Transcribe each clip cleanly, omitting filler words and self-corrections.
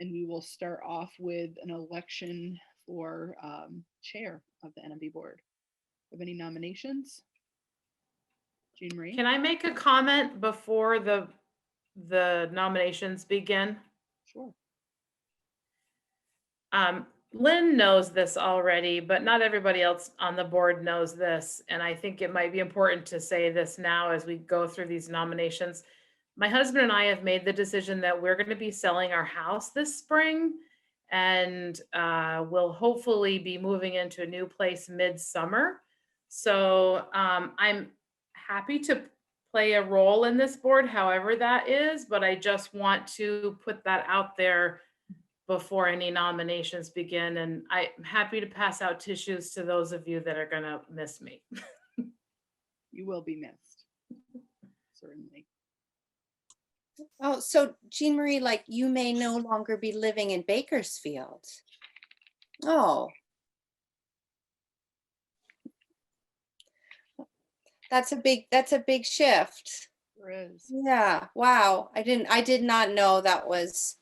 And we will start off with an election for chair of the NMB board. Have any nominations? Jean Marie? Can I make a comment before the nominations begin? Sure. Lynn knows this already, but not everybody else on the board knows this. And I think it might be important to say this now as we go through these nominations. My husband and I have made the decision that we're going to be selling our house this spring, and we'll hopefully be moving into a new place midsummer. So I'm happy to play a role in this board, however that is, but I just want to put that out there before any nominations begin. And I'm happy to pass out tissues to those of you that are going to miss me. You will be missed, certainly. Oh, so Jean Marie, like you may no longer be living in Bakersfield. Oh. That's a big shift. There is. Yeah, wow. I did not know that was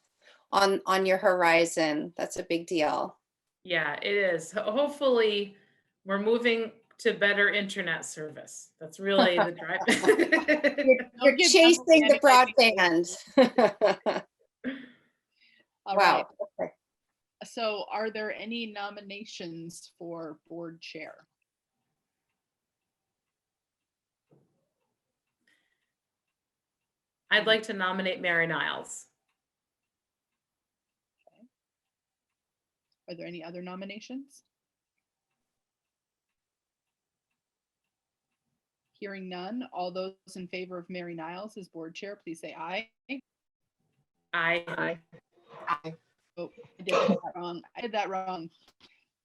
on your horizon. That's a big deal. Yeah, it is. Hopefully we're moving to better internet service. That's really the drive. You're chasing the broadband. All Wow. right. Okay. So are there any nominations for board chair? I'd like to nominate Mary Niles. Okay. Are there any other nominations? Hearing none, all those in favor of Mary Niles as board chair, please say aye. Aye. Oh, I did that wrong. I did that wrong.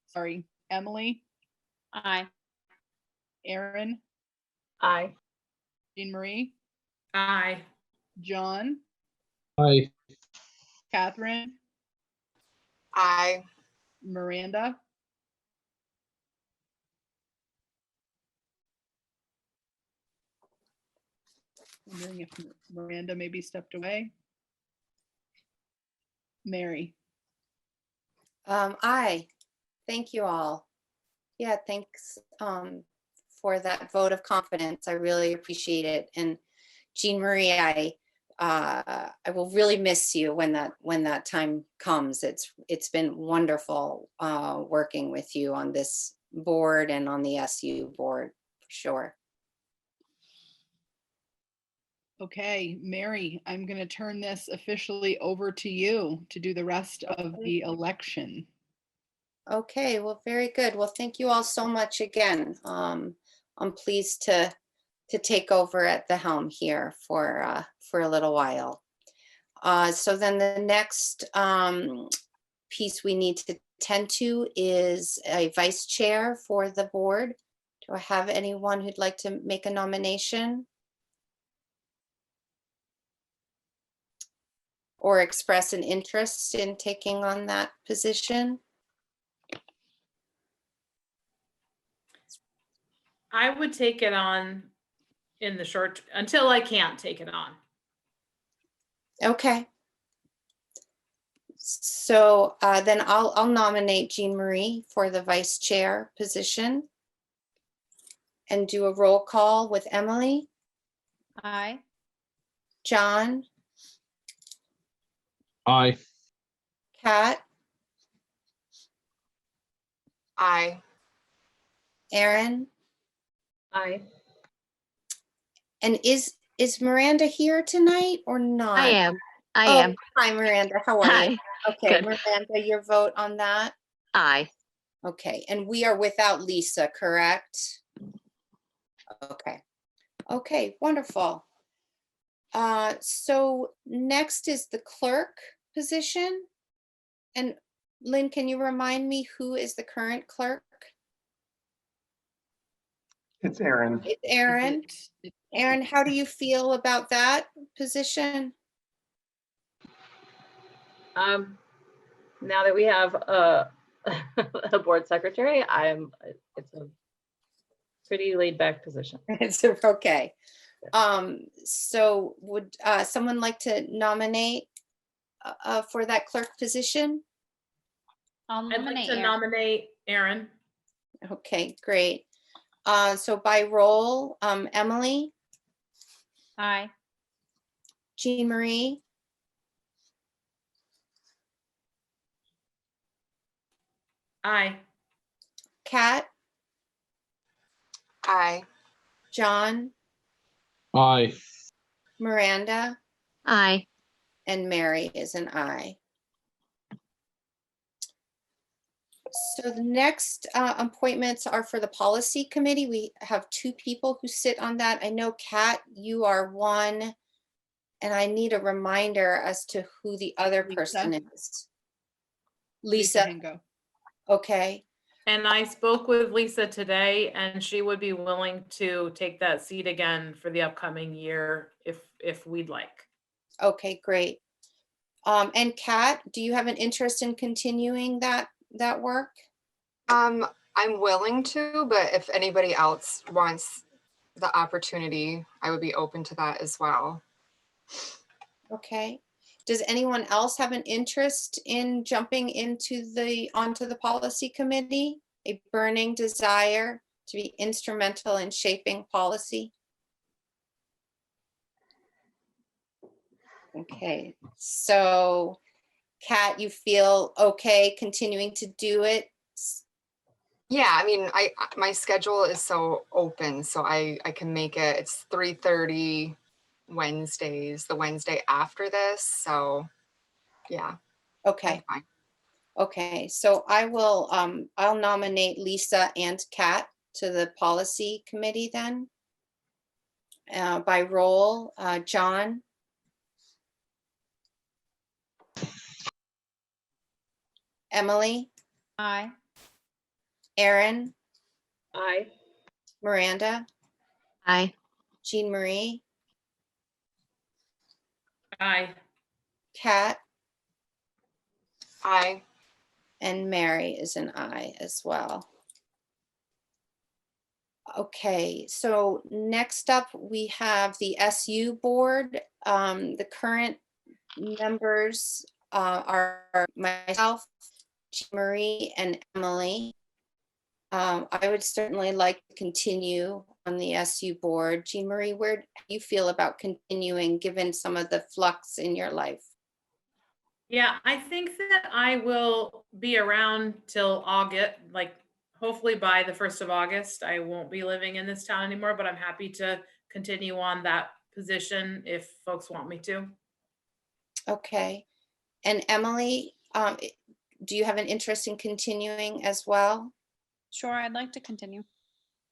Sorry. Emily? Aye. Aaron? Aye. Jean Marie? Aye. John? Aye. Catherine? Aye. Miranda? Wondering if Miranda maybe stepped away. Mary? Aye. Thank you all. Yeah, thanks for that vote of confidence. I really appreciate it. And Jean Marie, I will really miss you when that time comes. It's been wonderful working with you on this board and on the SU board for sure. Okay, Mary, I'm going to turn this officially over to you to do the rest of the election. Okay, well, very good. Well, thank you all so much again. I'm pleased to take over at the helm here for a little while. So then the next piece we need to tend to is a vice chair for the board. Do I have anyone who'd like to make a nomination? Or express an interest in taking on that position? I would take it on in the short, until I can't take it on. Okay. So then I'll nominate Jean Marie for the vice chair position and do a roll call with Emily, Aye. John, Aye. Kat, Aye. Aaron, Aye. and is Miranda here tonight or not? I am. I Oh, am. hi, Miranda. How are Hi. you? Okay, Good. Miranda, your vote on that? Aye. Okay, and we are without Lisa, correct? Okay. Okay, wonderful. So next is the clerk position. And Lynn, can you remind me who is the current clerk? It's Aaron. It's Aaron. Aaron, how do you feel about that position? Now that we have a board secretary, it's a pretty laid back position. It's okay. So would someone like to nominate for that clerk position? I'll I'd like nominate to Aaron. nominate Aaron. Okay, great. So by roll, Emily, Aye. Jean Marie, Aye. Kat, Aye. John, Aye. Miranda, Aye. and Mary is an aye. So the next appointments are for the policy committee. We have 2 people who sit on that. I know Kat, you are one, and I need a reminder as to who the other Lisa. person is. Lisa Lisa, Hingo. okay, And I spoke with Lisa today and she would be willing to take that seat again for the upcoming year if we'd like. okay, great. And Kat, do you have an interest in continuing that work? I'm willing to, but if anybody else wants the opportunity, I would be open to that as well. Okay. Does anyone else have an interest in jumping onto the policy committee? A burning desire to be instrumental in shaping policy? Okay, so Kat, you feel okay continuing to do it? Yeah, I mean, my schedule is so open, so I can make it. It's 3:30 Wednesdays, the Wednesday after this. So yeah, Okay, I'm fine. okay, so I'll nominate Lisa and Kat to the policy committee then. By roll, John, Emily, Aye. Aaron, Aye. Miranda, Aye. Jean Marie, Aye. Kat, Aye. and Mary is an aye as well. Okay, so next up, we have the SU board. The current members are myself, Jean Marie, and Emily. I would certainly like to continue on the SU board. Jean Marie, where do you feel about continuing given some of the flux in your life? Yeah, I think that I will be around till August, like hopefully by the 1st of August. I won't be living in this town anymore, but I'm happy to continue on that position if folks want me to. Okay, and Emily, do you have an interest in continuing as well? Sure, I'd like to continue.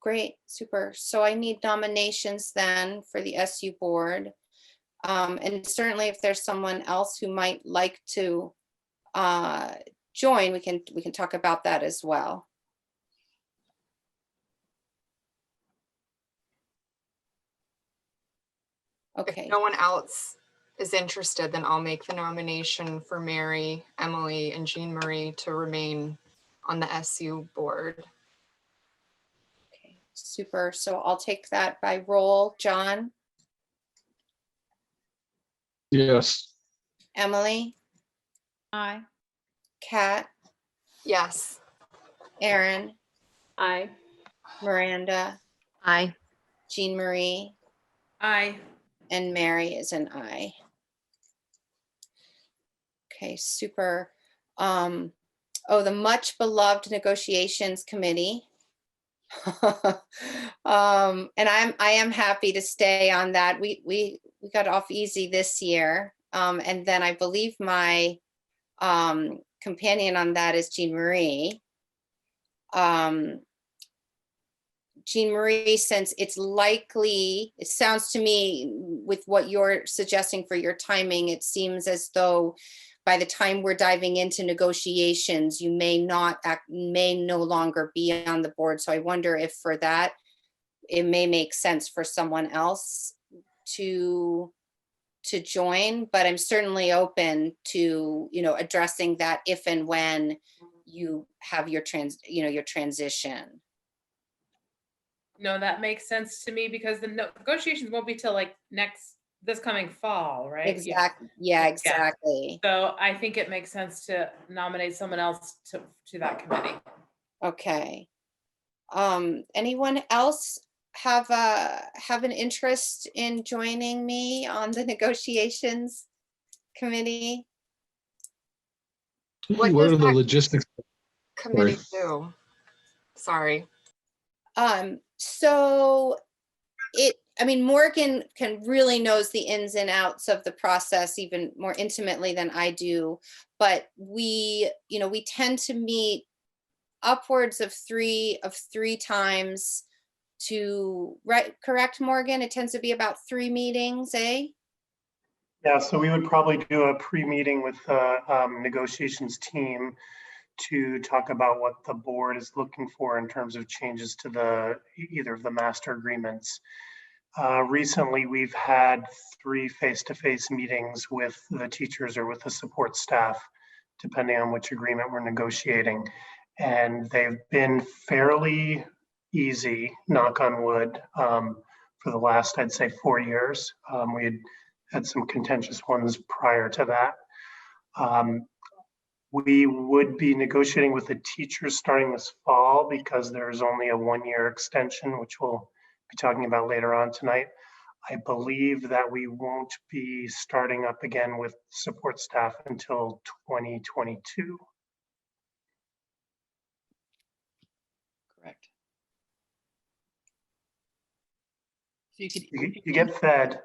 Great, super. So I need nominations then for the SU board. And certainly if there's someone else who might like to join, we can talk about that as well. If Okay, no one else is interested, then I'll make the nomination for Mary, Emily, and Jean Marie to remain on the SU board. okay, super. So I'll take that by roll. John, Yes. Emily, Aye. Kat, Yes. Aaron, Aye. Miranda, Aye. Jean Marie, Aye. and Mary is an aye. Okay, super. Oh, the much beloved negotiations committee. And I am happy to stay on that. We got off easy this year. And then I believe my companion on that is Jean Marie. Jean Marie, since it's likely, it sounds to me with what you're suggesting for your timing, it seems as though by the time we're diving into negotiations, you may no longer be on the board. So I wonder if for that, it may make sense for someone else to join, but I'm certainly open to, addressing that if and when you have your transition. No, that makes sense to me because the negotiations won't be till like next this coming fall, right? Yeah. Exactly. Yeah, exactly. So I think it makes sense to nominate someone else to that committee. Okay. Anyone else have an interest in joining me on the negotiations committee? What What does are the that logistics? committee do? Sorry. So I mean, Morgan really knows the ins and outs of the process even more intimately than I do. But we tend to meet upwards of three times correct, Morgan? It tends to be about 3 meetings, eh? Yeah, so we would probably do a pre-meeting with the negotiations team to talk about what the board is looking for in terms of changes to either of the master agreements. Recently, we've had 3 face-to-face meetings with the teachers or with the support staff, depending on which agreement we're negotiating. And they've been fairly easy, knock on wood, for the last, I'd say, 4 years. We had some contentious ones prior to that. We would be negotiating with the teachers starting this fall because there's only a 1-year extension, which we'll be talking about later on tonight. I believe that we won't be starting up again with support staff until 2022. Correct. So You get fed.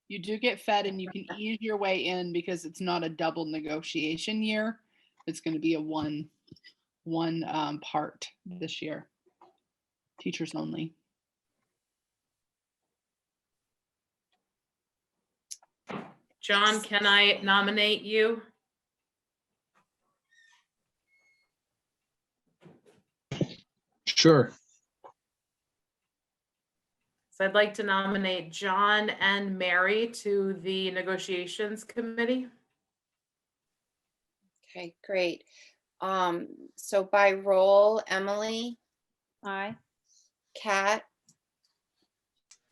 You do get fed and you can ease your way in because it's not a double negotiation year. It's going to be a one part this year. Teachers only. John, can I nominate you? Sure. So I'd like to nominate John and Mary to the negotiations committee. Okay, great. So by roll, Emily, Aye. Kat,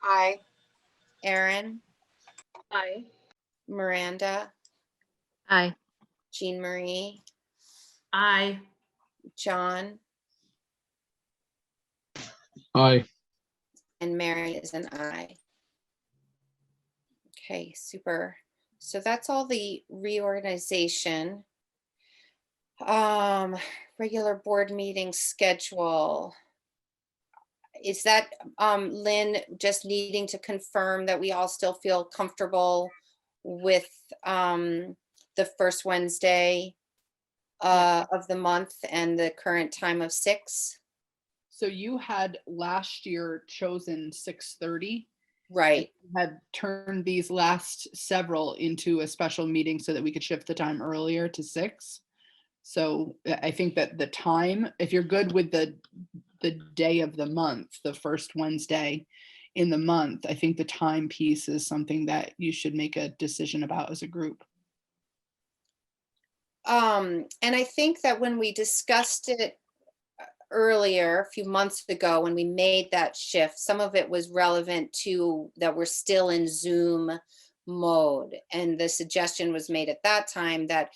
Aye. Erin, Aye. Miranda, Aye. Jean Marie, Aye. John, Aye. and Mary is an aye. Okay, super. So that's all the reorganization. Regular board meeting schedule. Is that, Lynn, just needing to confirm that we all still feel comfortable with the first Wednesday of the month and the current time of 6? So you had last year chosen 6:30. Right. Had turned these last several into a special meeting so that we could shift the time earlier to 6. So I think that the time, if you're good with the day of the month, the first Wednesday in the month, I think the time piece is something that you should make a decision about as a group. And I think that when we discussed it earlier, a few months ago, when we made that shift, some of it was relevant to that we're still in Zoom mode. And the suggestion was made at that time that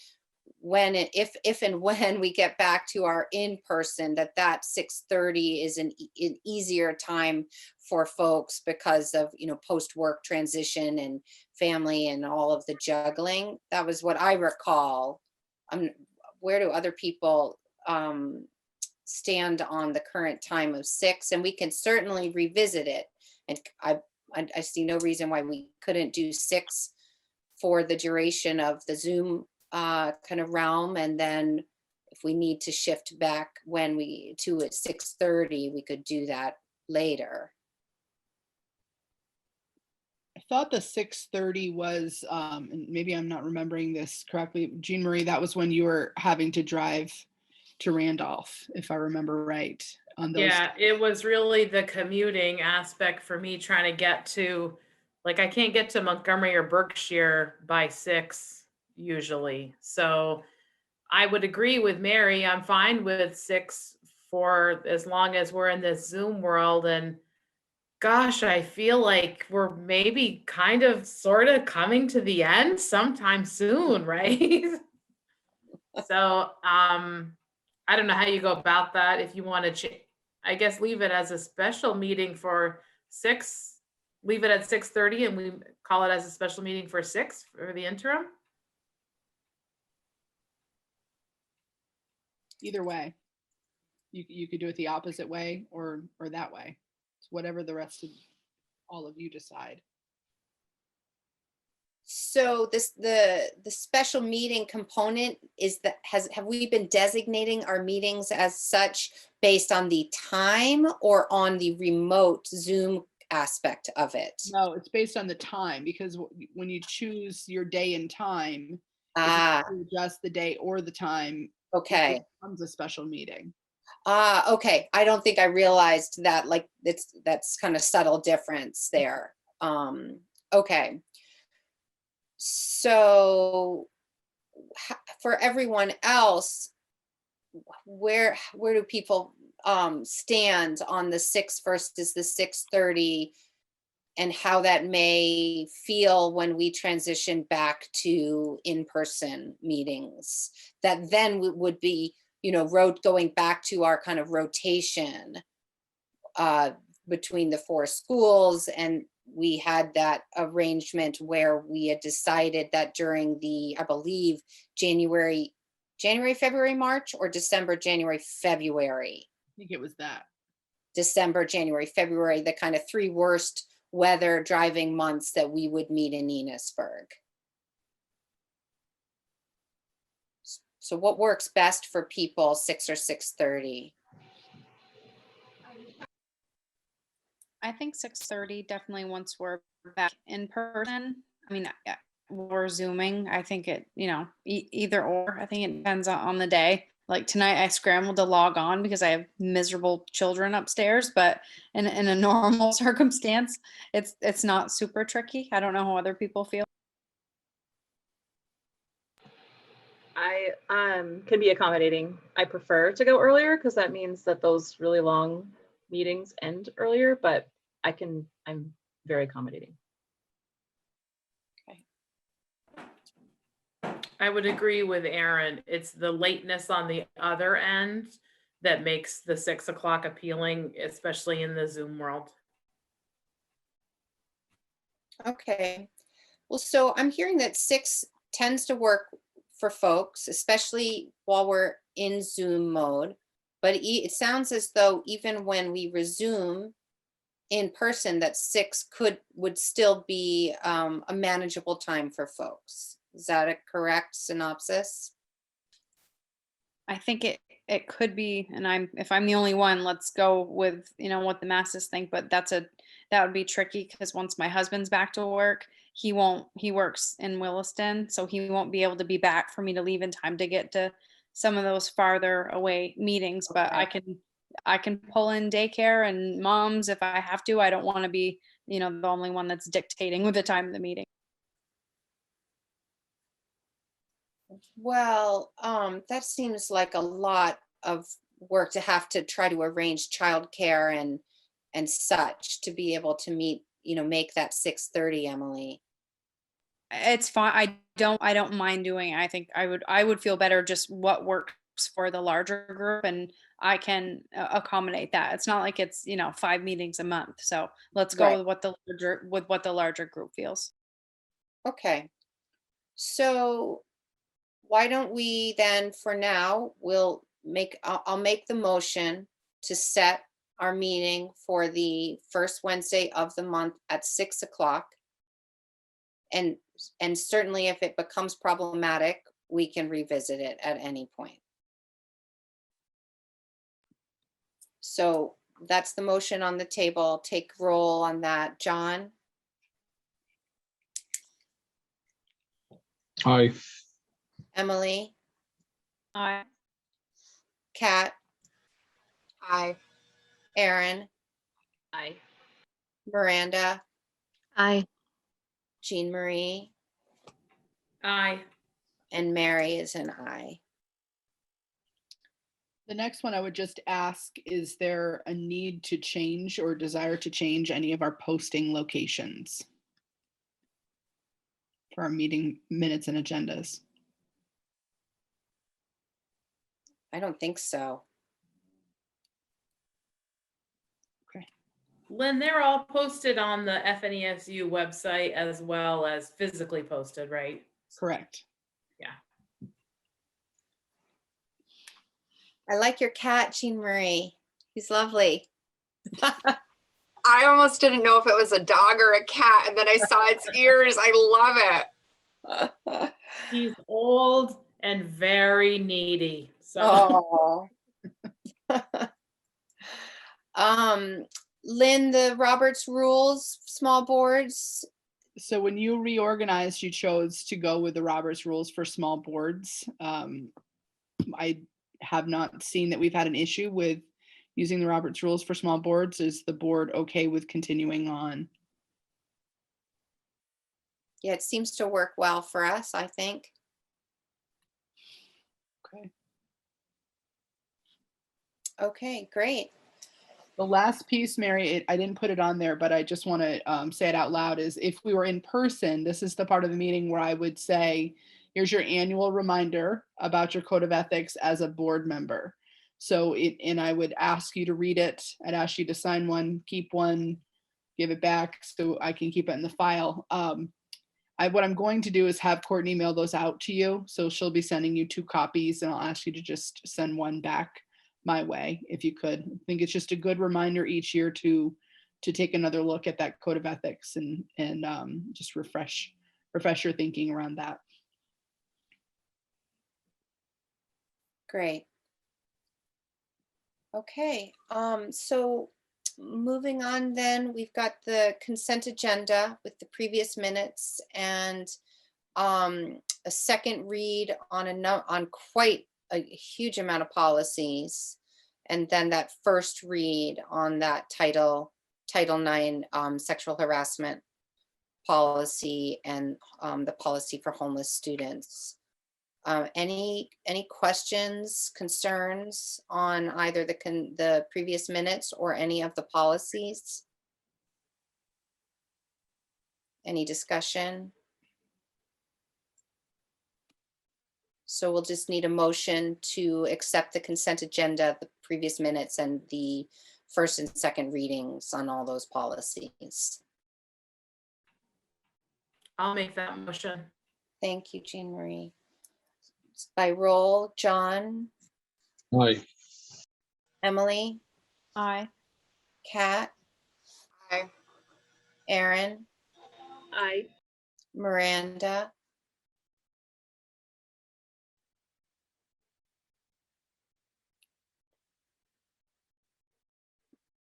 if and when we get back to our in-person, that 6:30 is an easier time for folks because of, post-work transition and family and all of the juggling. That was what I recall. Where do other people stand on the current time of 6? And we can certainly revisit it. And I see no reason why we couldn't do 6 for the duration of the Zoom kind of realm. And then if we need to shift back to at 6:30, we could do that later. I thought the 6:30 was, and maybe I'm not remembering this correctly, Jean Marie, that was when you were having to drive to Randolph, if I remember right. On those. Yeah, it was really the commuting aspect for me trying to get to, like, I can't get to Montgomery or Berkshire by 6 usually. So I would agree with Mary. I'm fine with 6 for as long as we're in this Zoom world. And Gosh, I feel like we're maybe kind of sort of coming to the end sometime soon, right? So, I don't know how you go about that. If you want to, I guess leave it as a special meeting for 6, leave it at 6:30 and we call it as a special meeting for 6 for the interim. Either way. You could do it the opposite way or that way. It's whatever the rest of all of you decide. So the special meeting component is that, have we been designating our meetings as such based on the time or on the remote Zoom aspect of it? No, it's based on the time, because when you choose your day and time, if Ah, you adjust the day or the time, okay. it becomes a special meeting. Ah, okay. I don't think I realized that, like, that's kind of subtle difference there. Okay. So for everyone else, where do people stand on the 6 versus the 6:30, and how that may feel when we transition back to in-person meetings? That then would be, going back to our kind of rotation between the 4 schools. And we had that arrangement where we had decided that during the, I believe, January, February, March, or December, January, February. I think it was that. December, January, February, the kind of 3 worst weather driving months that we would meet in Enosburg. So what works best for people, 6 or 6:30? I think 6:30, definitely once we're back in person. I mean, we're Zooming. I think it, either or. I think it depends on the day. Like tonight, I scrambled to log on because I have miserable children upstairs, but in a normal circumstance, it's not super tricky. I don't know how other people feel. I can be accommodating. I prefer to go earlier because that means that those really long meetings end earlier, but I'm very accommodating. I would agree with Aaron. It's the lateness on the other end that makes the 6 o'clock appealing, especially in the Zoom world. Okay. Well, so I'm hearing that 6 tends to work for folks, especially while we're in Zoom mode. But it sounds as though even when we resume in person, that 6 would still be a manageable time for folks. Is that a correct synopsis? I think it could be, and if I'm the only one, let's go with what the masses think. But that would be tricky because once my husband's back to work, he works in Williston, so he won't be able to be back for me to leave in time to get to some of those farther away meetings. But Okay. I can pull in daycare and moms if I have to. I don't want to be the only one that's dictating with the time of the meeting. Well, that seems like a lot of work to have to try to arrange childcare and such to be able to meet, make that 6:30, Emily. It's fine. I don't mind doing it. I think I would feel better just what works for the larger group, and I can accommodate that. It's not like it's 5 meetings a month. So let's go Right. with what the larger group feels. Okay. So why don't we then, for now, I'll make the motion to set our meeting for the first Wednesday of the month at 6 o'clock. And certainly if it becomes problematic, we can revisit it at any point. So that's the motion on the table. Take roll on that. John, Aye. Emily, Aye. Kat, Aye. Aaron, Aye. Miranda, Aye. Jean Marie, Aye. and Mary is an aye. The next one I would just ask, is there a need to change or desire to change any of our posting locations for our meeting minutes and agendas? I don't think so. Lynn, they're all posted on the FNESU website as well as physically posted, right? Correct. I like your cat, Jean Marie. He's lovely. I almost didn't know if it was a dog or a cat, and then I saw its ears. I love it. He's old and very needy. So Oh. Lynn, the Roberts rules, small boards. So when you reorganized, you chose to go with the Roberts rules for small boards. I have not seen that we've had an issue with using the Roberts rules for small boards. Is the board okay with continuing on? Yeah, it seems to work well for us, I think. Okay. Okay, great. The last piece, Mary, I didn't put it on there, but I just want to say it out loud, is if we were in person, this is the part of the meeting where I would say, here's your annual reminder about your code of ethics as a board member. So, and I would ask you to read it. I'd ask you to sign one, keep one, give it back so I can keep it in the file. What I'm going to do is have Courtney mail those out to you. So she'll be sending you 2 copies, and I'll ask you to just send one back my way, if you could. I think it's just a good reminder each year to take another look at that code of ethics and just refresh your thinking around that. Great. Okay, so moving on then, we've got the consent agenda with the previous minutes and a second read on quite a huge amount of policies. And then that first read on that Title IX sexual harassment policy and the policy for homeless students. Any questions, concerns on either the previous minutes or any of the policies? Any discussion? So we'll just need a motion to accept the consent agenda, the previous minutes, and the first and second readings on all those policies. I'll make that motion. Thank you, Jean Marie. By roll, John, Aye. Emily, Aye. Kat, Aye. Aaron, Aye. Miranda,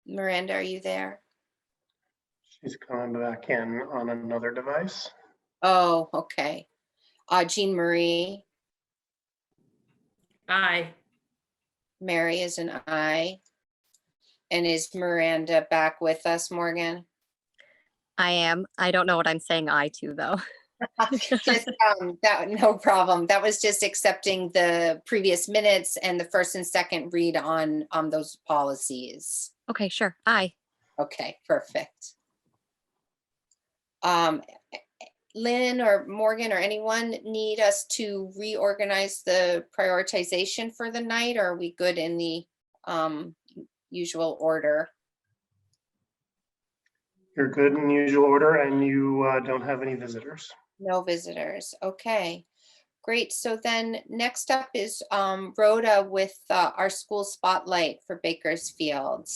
Miranda, are you there? She's coming back in on another device. Oh, okay. Jean Marie, Aye. Mary is an aye. And is Miranda back with us, Morgan? I am. I don't know what I'm saying aye to though. Just, no problem. That was just accepting the previous minutes and the first and second read on those policies. Okay, sure. Aye. Okay, perfect. Lynn or Morgan or anyone need us to reorganize the prioritization for the night, or are we good in the usual order? You're good in usual order, and you don't have any visitors. No visitors. Okay, great. So then next up is Rhoda with our school spotlight for Bakersfield.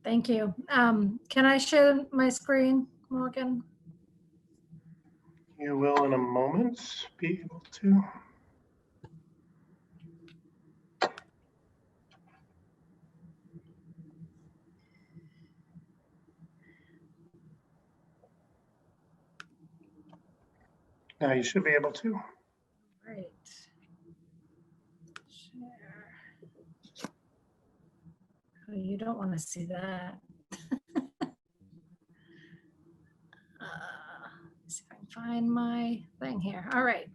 Thank you. Can I share my screen, Morgan? You will in a moment be able to. Now you should be able to. Right. Share. Oh, you don't want to see that. Let's see if I can find my thing here. All right.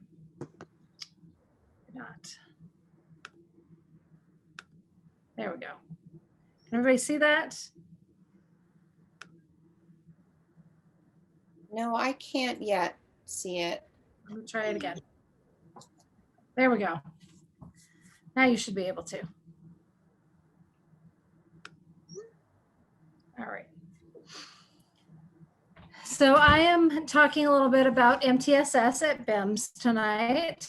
Not. There we go. Can everybody see that? No, I can't yet see it. Let me try it again. There we go. Now you should be able to. All right. So I am talking a little bit about MTSS at BIMS tonight.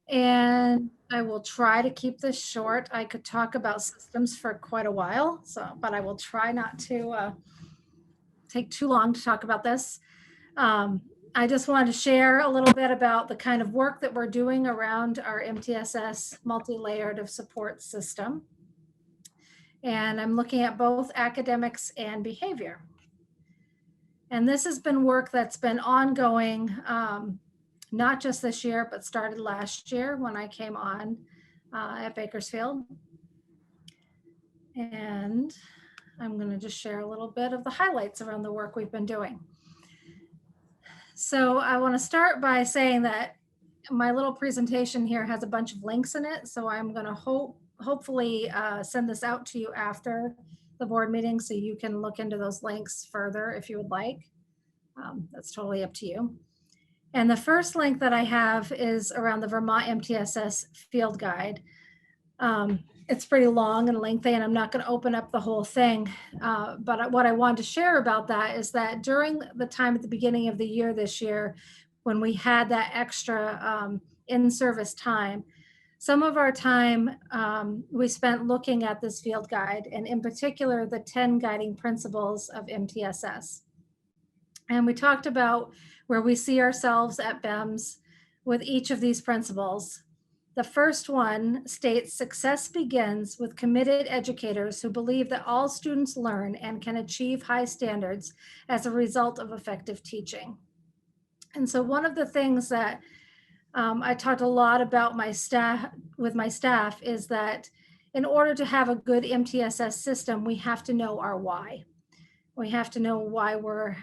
And I will try to keep this short. I could talk about systems for quite a while, but I will try not to take too long to talk about this. I just wanted to share a little bit about the kind of work that we're doing around our MTSS multi-layered of support system. And I'm looking at both academics and behavior. And this has been work that's been ongoing, not just this year, but started last year when I came on at Bakersfield. And I'm going to just share a little bit of the highlights around the work we've been doing. So I want to start by saying that my little presentation here has a bunch of links in it. So I'm going to hopefully send this out to you after the board meeting so you can look into those links further if you would like. That's totally up to you. And the first link that I have is around the Vermont MTSS field guide. It's pretty long and lengthy, and I'm not going to open up the whole thing. But what I wanted to share about that is that during the time at the beginning of the year this year, when we had that extra in-service time, some of our time we spent looking at this field guide, and in particular, the 10 guiding principles of MTSS. And we talked about where we see ourselves at BIMS with each of these principles. The first one states success begins with committed educators who believe that all students learn and can achieve high standards as a result of effective teaching. And so one of the things that I talked a lot about with my staff is that in order to have a good MTSS system, we have to know our why. We have to know why we're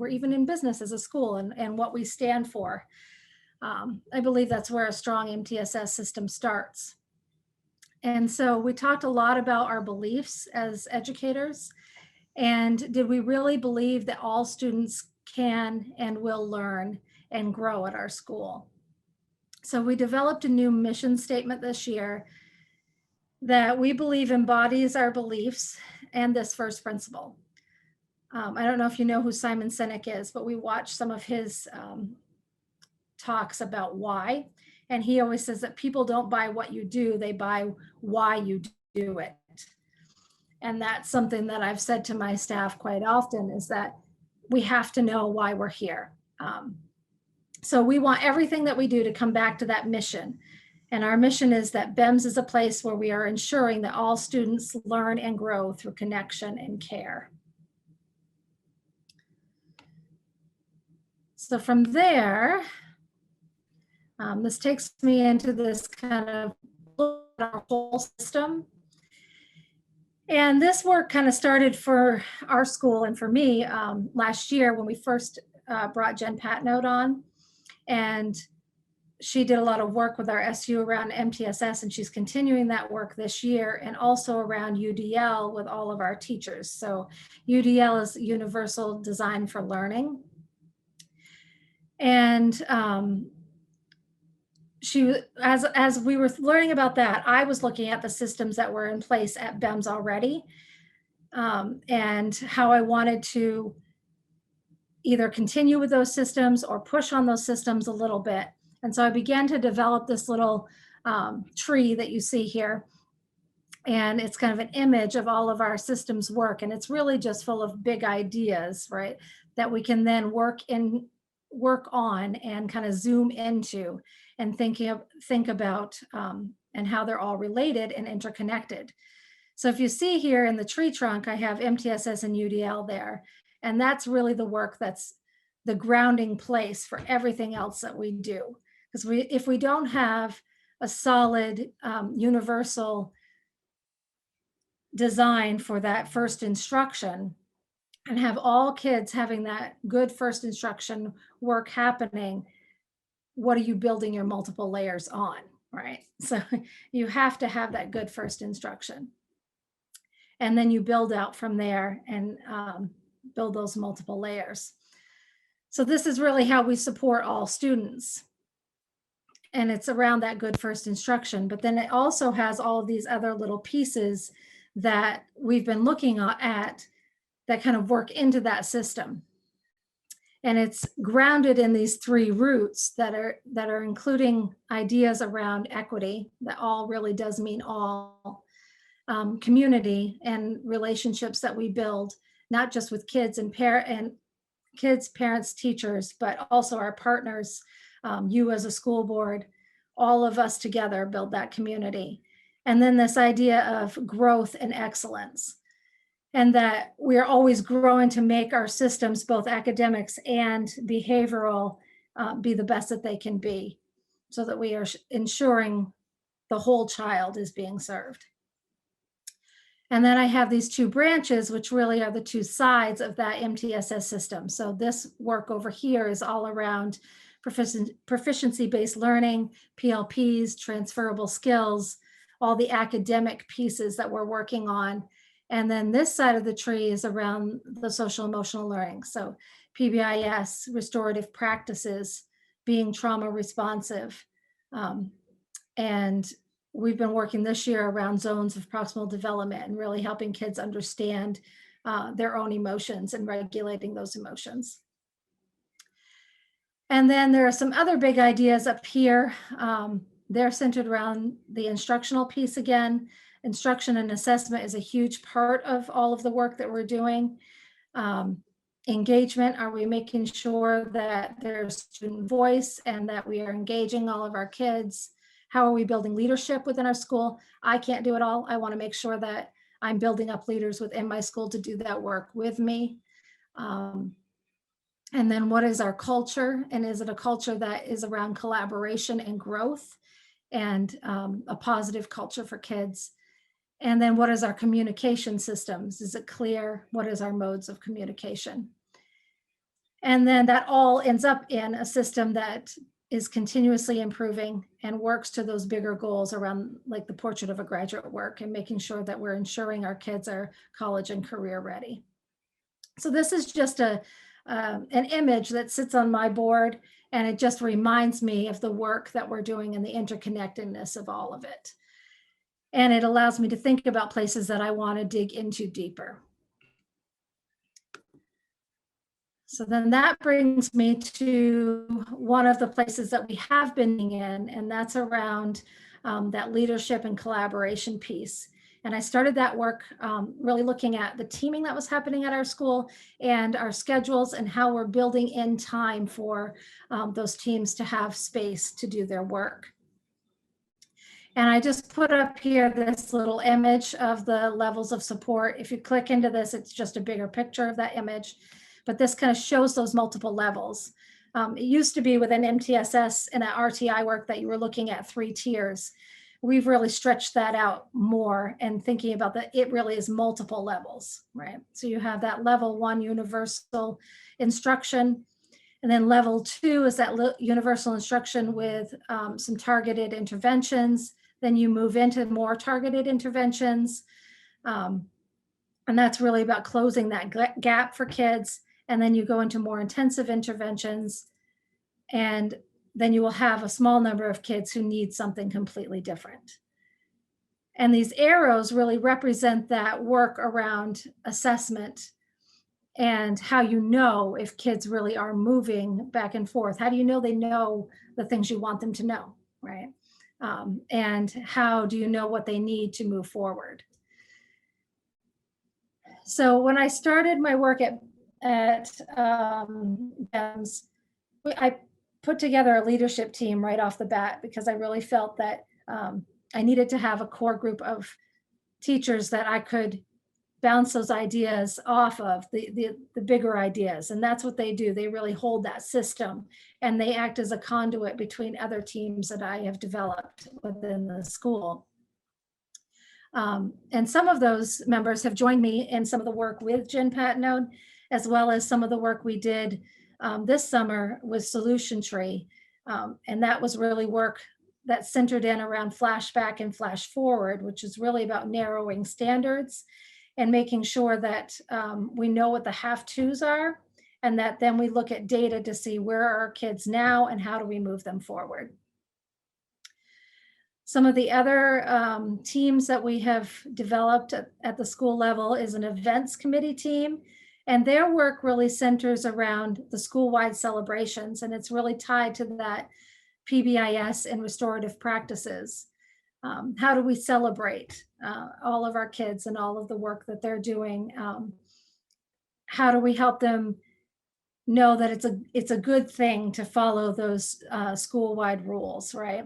even in business as a school and what we stand for. I believe that's where a strong MTSS system starts. And so we talked a lot about our beliefs as educators. And did we really believe that all students can and will learn and grow at our school? So we developed a new mission statement this year that we believe embodies our beliefs and this first principle. I don't know if you know who Simon Sinek is, but we watched some of his talks about why. And he always says that people don't buy what you do, they buy why you do it. And that's something that I've said to my staff quite often, is that we have to know why we're here. So we want everything that we do to come back to that mission. And our mission is that BIMS is a place where we are ensuring that all students learn and grow through connection and care. So from there, this takes me into this kind of look at our whole system. And this work kind of started for our school and for me last year when we first brought Jen Patnote on. And she did a lot of work with our SU around MTSS, and she's continuing that work this year, and also around UDL with all of our teachers. So UDL is Universal Design for Learning. And as we were learning about that, I was looking at the systems that were in place at BIMS already, and how I wanted to either continue with those systems or push on those systems a little bit. And so I began to develop this little tree that you see here. And it's kind of an image of all of our systems work. And it's really just full of big ideas, right? That we can then work on and kind of zoom into and think about and how they're all related and interconnected. So if you see here in the tree trunk, I have MTSS and UDL there. And that's really the work that's the grounding place for everything else that we do. Because if we don't have a solid universal design for that first instruction and have all kids having that good first instruction work happening, what are you building your multiple layers on? right? So you have to have that good first instruction. And then you build out from there and build those multiple layers. So this is really how we support all students. And it's around that good first instruction, but then it also has all of these other little pieces that we've been looking at that kind of work into that system. And it's grounded in these 3 roots that are including ideas around equity, that all really does mean all, community and relationships that we build, not just with kids and parents, teachers, but also our partners, you as a school board, all of us together build that community. And then this idea of growth and excellence, and that we're always growing to make our systems, both academics and behavioral, be the best that they can be, so that we are ensuring the whole child is being served. And then I have these 2 branches, which really are the 2 sides of that MTSS system. So this work over here is all around proficiency-based learning, PLPs, transferable skills, all the academic pieces that we're working on. And then this side of the tree is around the social emotional learning. So PBIS, restorative practices, being trauma responsive. And we've been working this year around zones of proximal development and really helping kids understand their own emotions and regulating those emotions. And then there are some other big ideas up here. They're centered around the instructional piece again. Instruction and assessment is a huge part of all of the work that we're doing. Engagement, are we making sure that there's student voice and that we are engaging all of our kids? How are we building leadership within our school? I can't do it all. I want to make sure that I'm building up leaders within my school to do that work with me. And then what is our culture? And is it a culture that is around collaboration and growth and a positive culture for kids? And then what is our communication systems? Is it clear? What is our modes of communication? And then that all ends up in a system that is continuously improving and works to those bigger goals around, like the portrait of a graduate work, and making sure that we're ensuring our kids are college and career ready. So this is just an image that sits on my board, and it just reminds me of the work that we're doing and the interconnectedness of all of it. And it allows me to think about places that I want to dig into deeper. So then that brings me to one of the places that we have been in, and that's around that leadership and collaboration piece. And I started that work really looking at the teaming that was happening at our school and our schedules and how we're building in time for those teams to have space to do their work. And I just put up here this little image of the levels of support. If you click into this, it's just a bigger picture of that image, but this kind of shows those multiple levels. It used to be within MTSS and at RTI work that you were looking at 3 tiers. We've really stretched that out more and thinking about that it really is multiple levels, right? So you have that level 1 universal instruction, and then level 2 is that universal instruction with some targeted interventions. Then you move into more targeted interventions. And that's really about closing that gap for kids. And then you go into more intensive interventions. And then you will have a small number of kids who need something completely different. And these arrows really represent that work around assessment and how you know if kids really are moving back and forth. How do you know they know the things you want them to know, right? And how do you know what they need to move forward? So when I started my work at BEMS, I put together a leadership team right off the bat because I really felt that I needed to have a core group of teachers that I could bounce those ideas off of, the bigger ideas. And that's what they do. They really hold that system and they act as a conduit between other teams that I have developed within the school. And some of those members have joined me in some of the work with Jen Patnode, as well as some of the work we did this summer with Solution Tree. And that was really work that's centered in around flashback and flash forward, which is really about narrowing standards and making sure that we know what the have-tos are, and that then we look at data to see where are our kids now and how do we move them forward. Some of the other teams that we have developed at the school level is an events committee team, and their work really centers around the school-wide celebrations, and it's really tied to that PBIS and restorative practices. How do we celebrate all of our kids and all of the work that they're doing? How do we help them know that it's a good thing to follow those school-wide rules, right?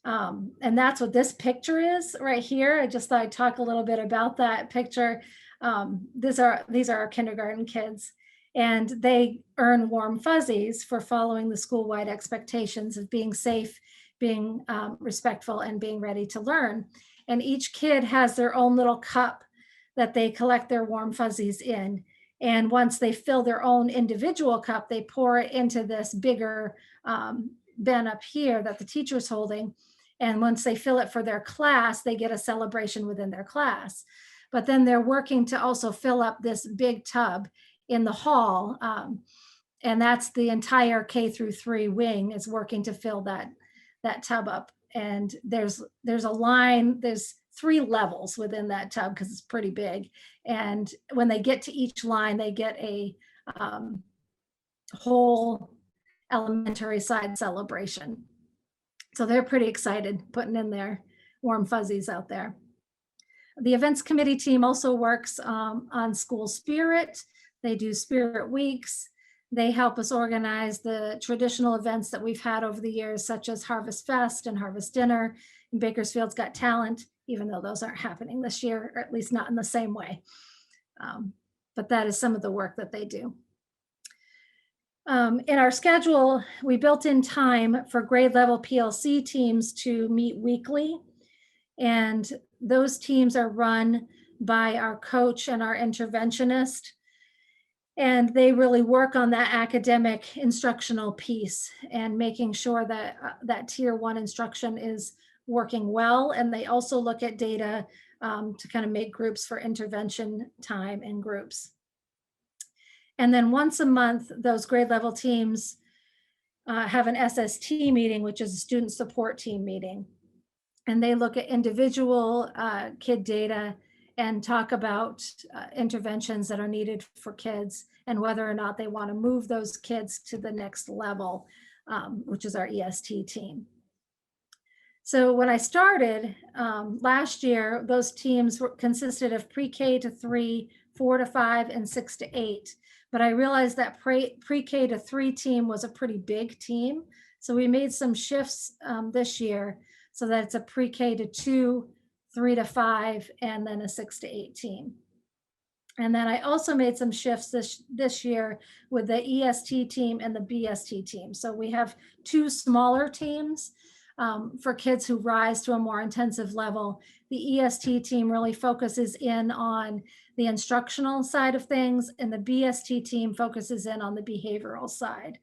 And that's what this picture is right here. I just thought I'd talk a little bit about that picture. These are our kindergarten kids, and they earn warm fuzzies for following the school-wide expectations of being safe, being respectful, and being ready to learn. And each kid has their own little cup that they collect their warm fuzzies in. And once they fill their own individual cup, they pour it into this bigger bin up here that the teacher's holding. And once they fill it for their class, they get a celebration within their class. But then they're working to also fill up this big tub in the hall. And that's the entire K-3 wing is working to fill that tub up. And there's a line, there's 3 levels within that tub because it's pretty big. And when they get to each line, they get a whole elementary side celebration. So they're pretty excited putting in their warm fuzzies out there. The events committee team also works on school spirit. They do spirit weeks. They help us organize the traditional events that we've had over the years, such as Harvest Fest and Harvest Dinner, and Bakersfield's Got Talent, even though those aren't happening this year, or at least not in the same way. But that is some of the work that they do. In our schedule, we built in time for grade level PLC teams to meet weekly. And those teams are run by our coach and our interventionist. And they really work on that academic instructional piece and making sure that that tier 1 instruction is working well. And they also look at data to kind of make groups for intervention time in groups. And then once a month, those grade level teams have an SST meeting, which is a student support team meeting. And they look at individual kid data and talk about interventions that are needed for kids and whether or not they want to move those kids to the next level, which is our EST team. So when I started last year, those teams consisted of pre-K to 3, 4 to 5, and 6 to 8. But I realized that pre-K to 3 team was a pretty big team. So we made some shifts this year so that it's a pre-K to 2, 3 to 5, and then a 6 to 8 team. And then I also made some shifts this year with the EST team and the BST team. So we have 2 smaller teams for kids who rise to a more intensive level. The EST team really focuses in on the instructional side of things, and the BST team focuses in on the behavioral side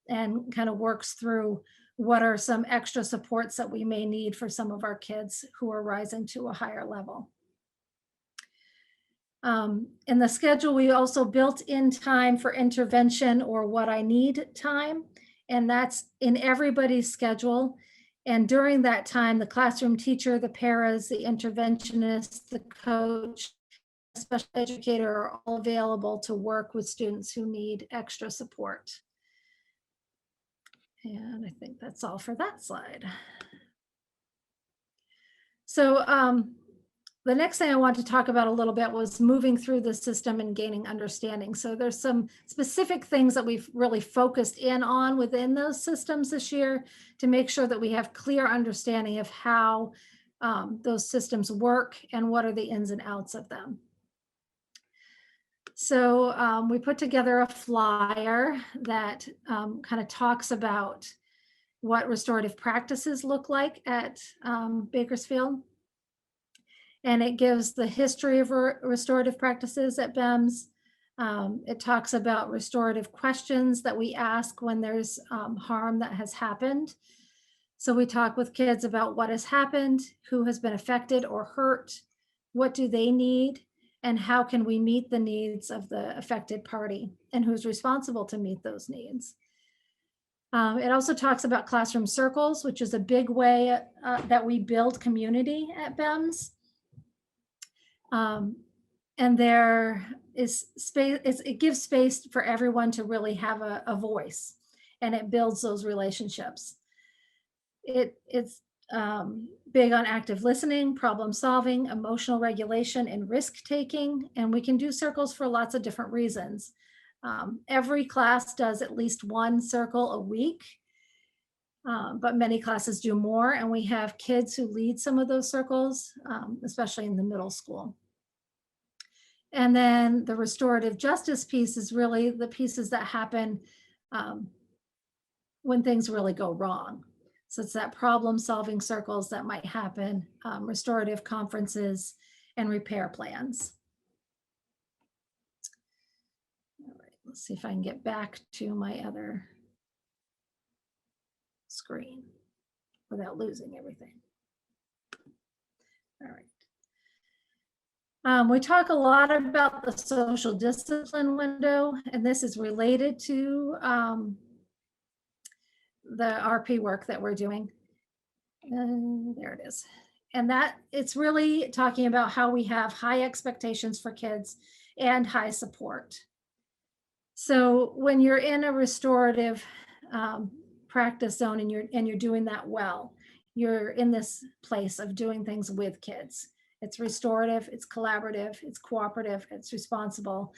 and kind of works through what are some extra supports that we may need for some of our kids who are rising to a higher level. In the schedule, we also built in time for intervention or what I need time, and that's in everybody's schedule. And during that time, the classroom teacher, the paras, the interventionist, the coach, special educator are all available to work with students who need extra support. And I think that's all for that slide. So the next thing I want to talk about a little bit was moving through the system and gaining understanding. So there's some specific things that we've really focused in on within those systems this year to make sure that we have clear understanding of how those systems work and what are the ins and outs of them. So we put together a flyer that kind of talks about what restorative practices look like at Bakersfield. And it gives the history of restorative practices at BEMS. It talks about restorative questions that we ask when there's harm that has happened. So we talk with kids about what has happened, who has been affected or hurt, what do they need, and how can we meet the needs of the affected party, and who's responsible to meet those needs. It also talks about classroom circles, which is a big way that we build community at BEMS. And there is space, it gives space for everyone to really have a voice, and it builds those relationships. It's big on active listening, problem solving, emotional regulation, and risk taking. And we can do circles for lots of different reasons. Every class does at least one circle a week, but many classes do more. And we have kids who lead some of those circles, especially in the middle school. And then the restorative justice piece is really the pieces that happen when things really go wrong. So it's that problem solving circles that might happen, restorative conferences, and repair plans. All right, let's see if I can get back to my other screen without losing everything. All right. We talk a lot about the social discipline window, and this is related to the RP work that we're doing. And there it is. And that it's really talking about how we have high expectations for kids and high support. So when you're in a restorative practice zone and you're doing that well, you're in this place of doing things with kids. It's restorative, it's collaborative, it's cooperative, it's responsible,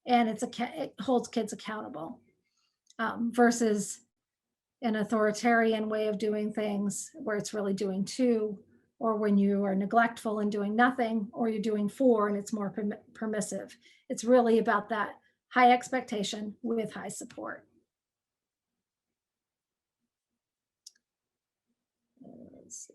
and it holds kids accountable versus an authoritarian way of doing things where it's really doing to, or when you are neglectful and doing nothing, or you're doing for and it's more permissive. It's really about that high expectation with high support. Let's see.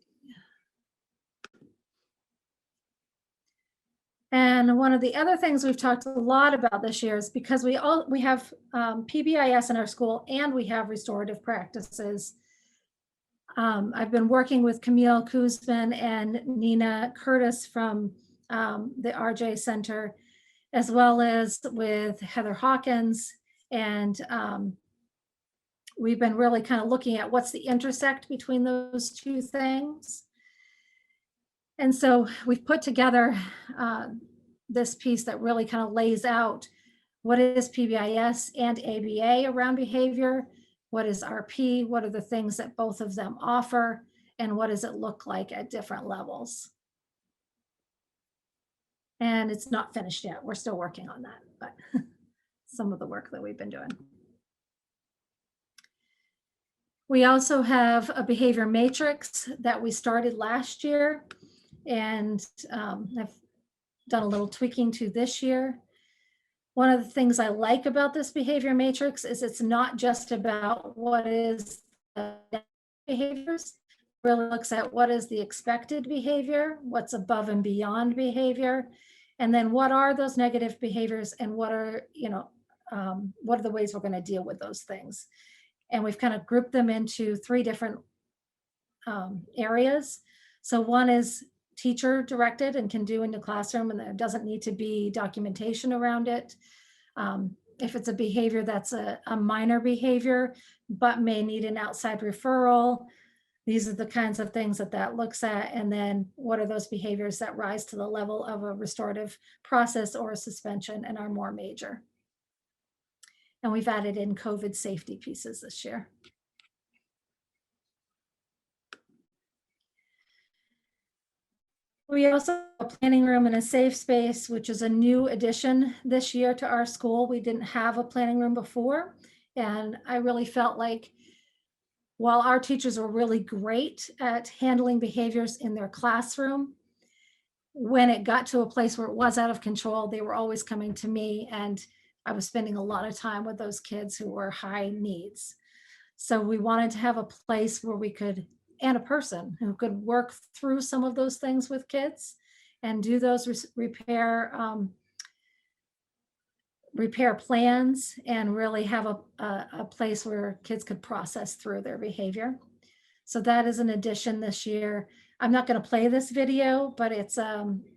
And one of the other things we've talked a lot about this year is because we have PBIS in our school and we have restorative practices. I've been working with Camille Kuzman and Nina Curtis from the RJ Center, as well as with Heather Hawkins. And we've been really kind of looking at what's the intersect between those two things. And so we've put together this piece that really kind of lays out what is PBIS and ABA around behavior, what is RP, what are the things that both of them offer, and what does it look like at different levels. And it's not finished yet. We're still working on that, but some of the work that we've been doing. We also have a behavior matrix that we started last year, and I've done a little tweaking to this year. One of the things I like about this behavior matrix is it's not just about what is the behaviors. It really looks at what is the expected behavior, what's above and beyond behavior, and then what are those negative behaviors, and what are the ways we're going to deal with those things. And we've kind of grouped them into 3 different areas. So one is teacher directed and can do in the classroom, and there doesn't need to be documentation around it. If it's a behavior that's a minor behavior, but may need an outside referral, these are the kinds of things that looks at. And then what are those behaviors that rise to the level of a restorative process or a suspension and are more major? And we've added in COVID safety pieces this year. We also have a planning room and a safe space, which is a new addition this year to our school. We didn't have a planning room before. And I really felt like while our teachers were really great at handling behaviors in their classroom, when it got to a place where it was out of control, they were always coming to me, and I was spending a lot of time with those kids who were high needs. So we wanted to have a place where we could, and a person who could work through some of those things with kids and do those repair plans, and really have a place where kids could process through their behavior. So that is an addition this year. I'm not going to play this video, but it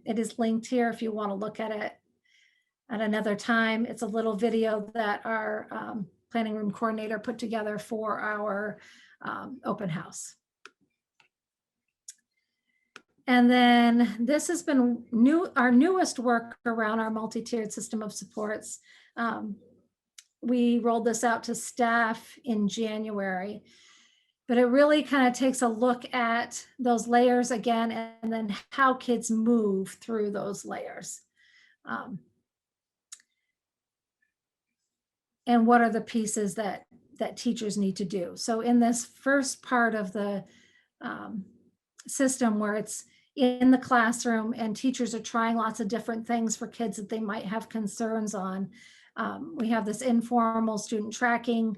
is linked here if you want to look at it at another time. It's a little video that our planning room coordinator put together for our open house. And then this has been our newest work around our multi-tiered system of supports. We rolled this out to staff in January, but it really kind of takes a look at those layers again, and then how kids move through those layers. And what are the pieces that teachers need to do. So in this first part of the system where it's in the classroom and teachers are trying lots of different things for kids that they might have concerns on, we have this informal student tracking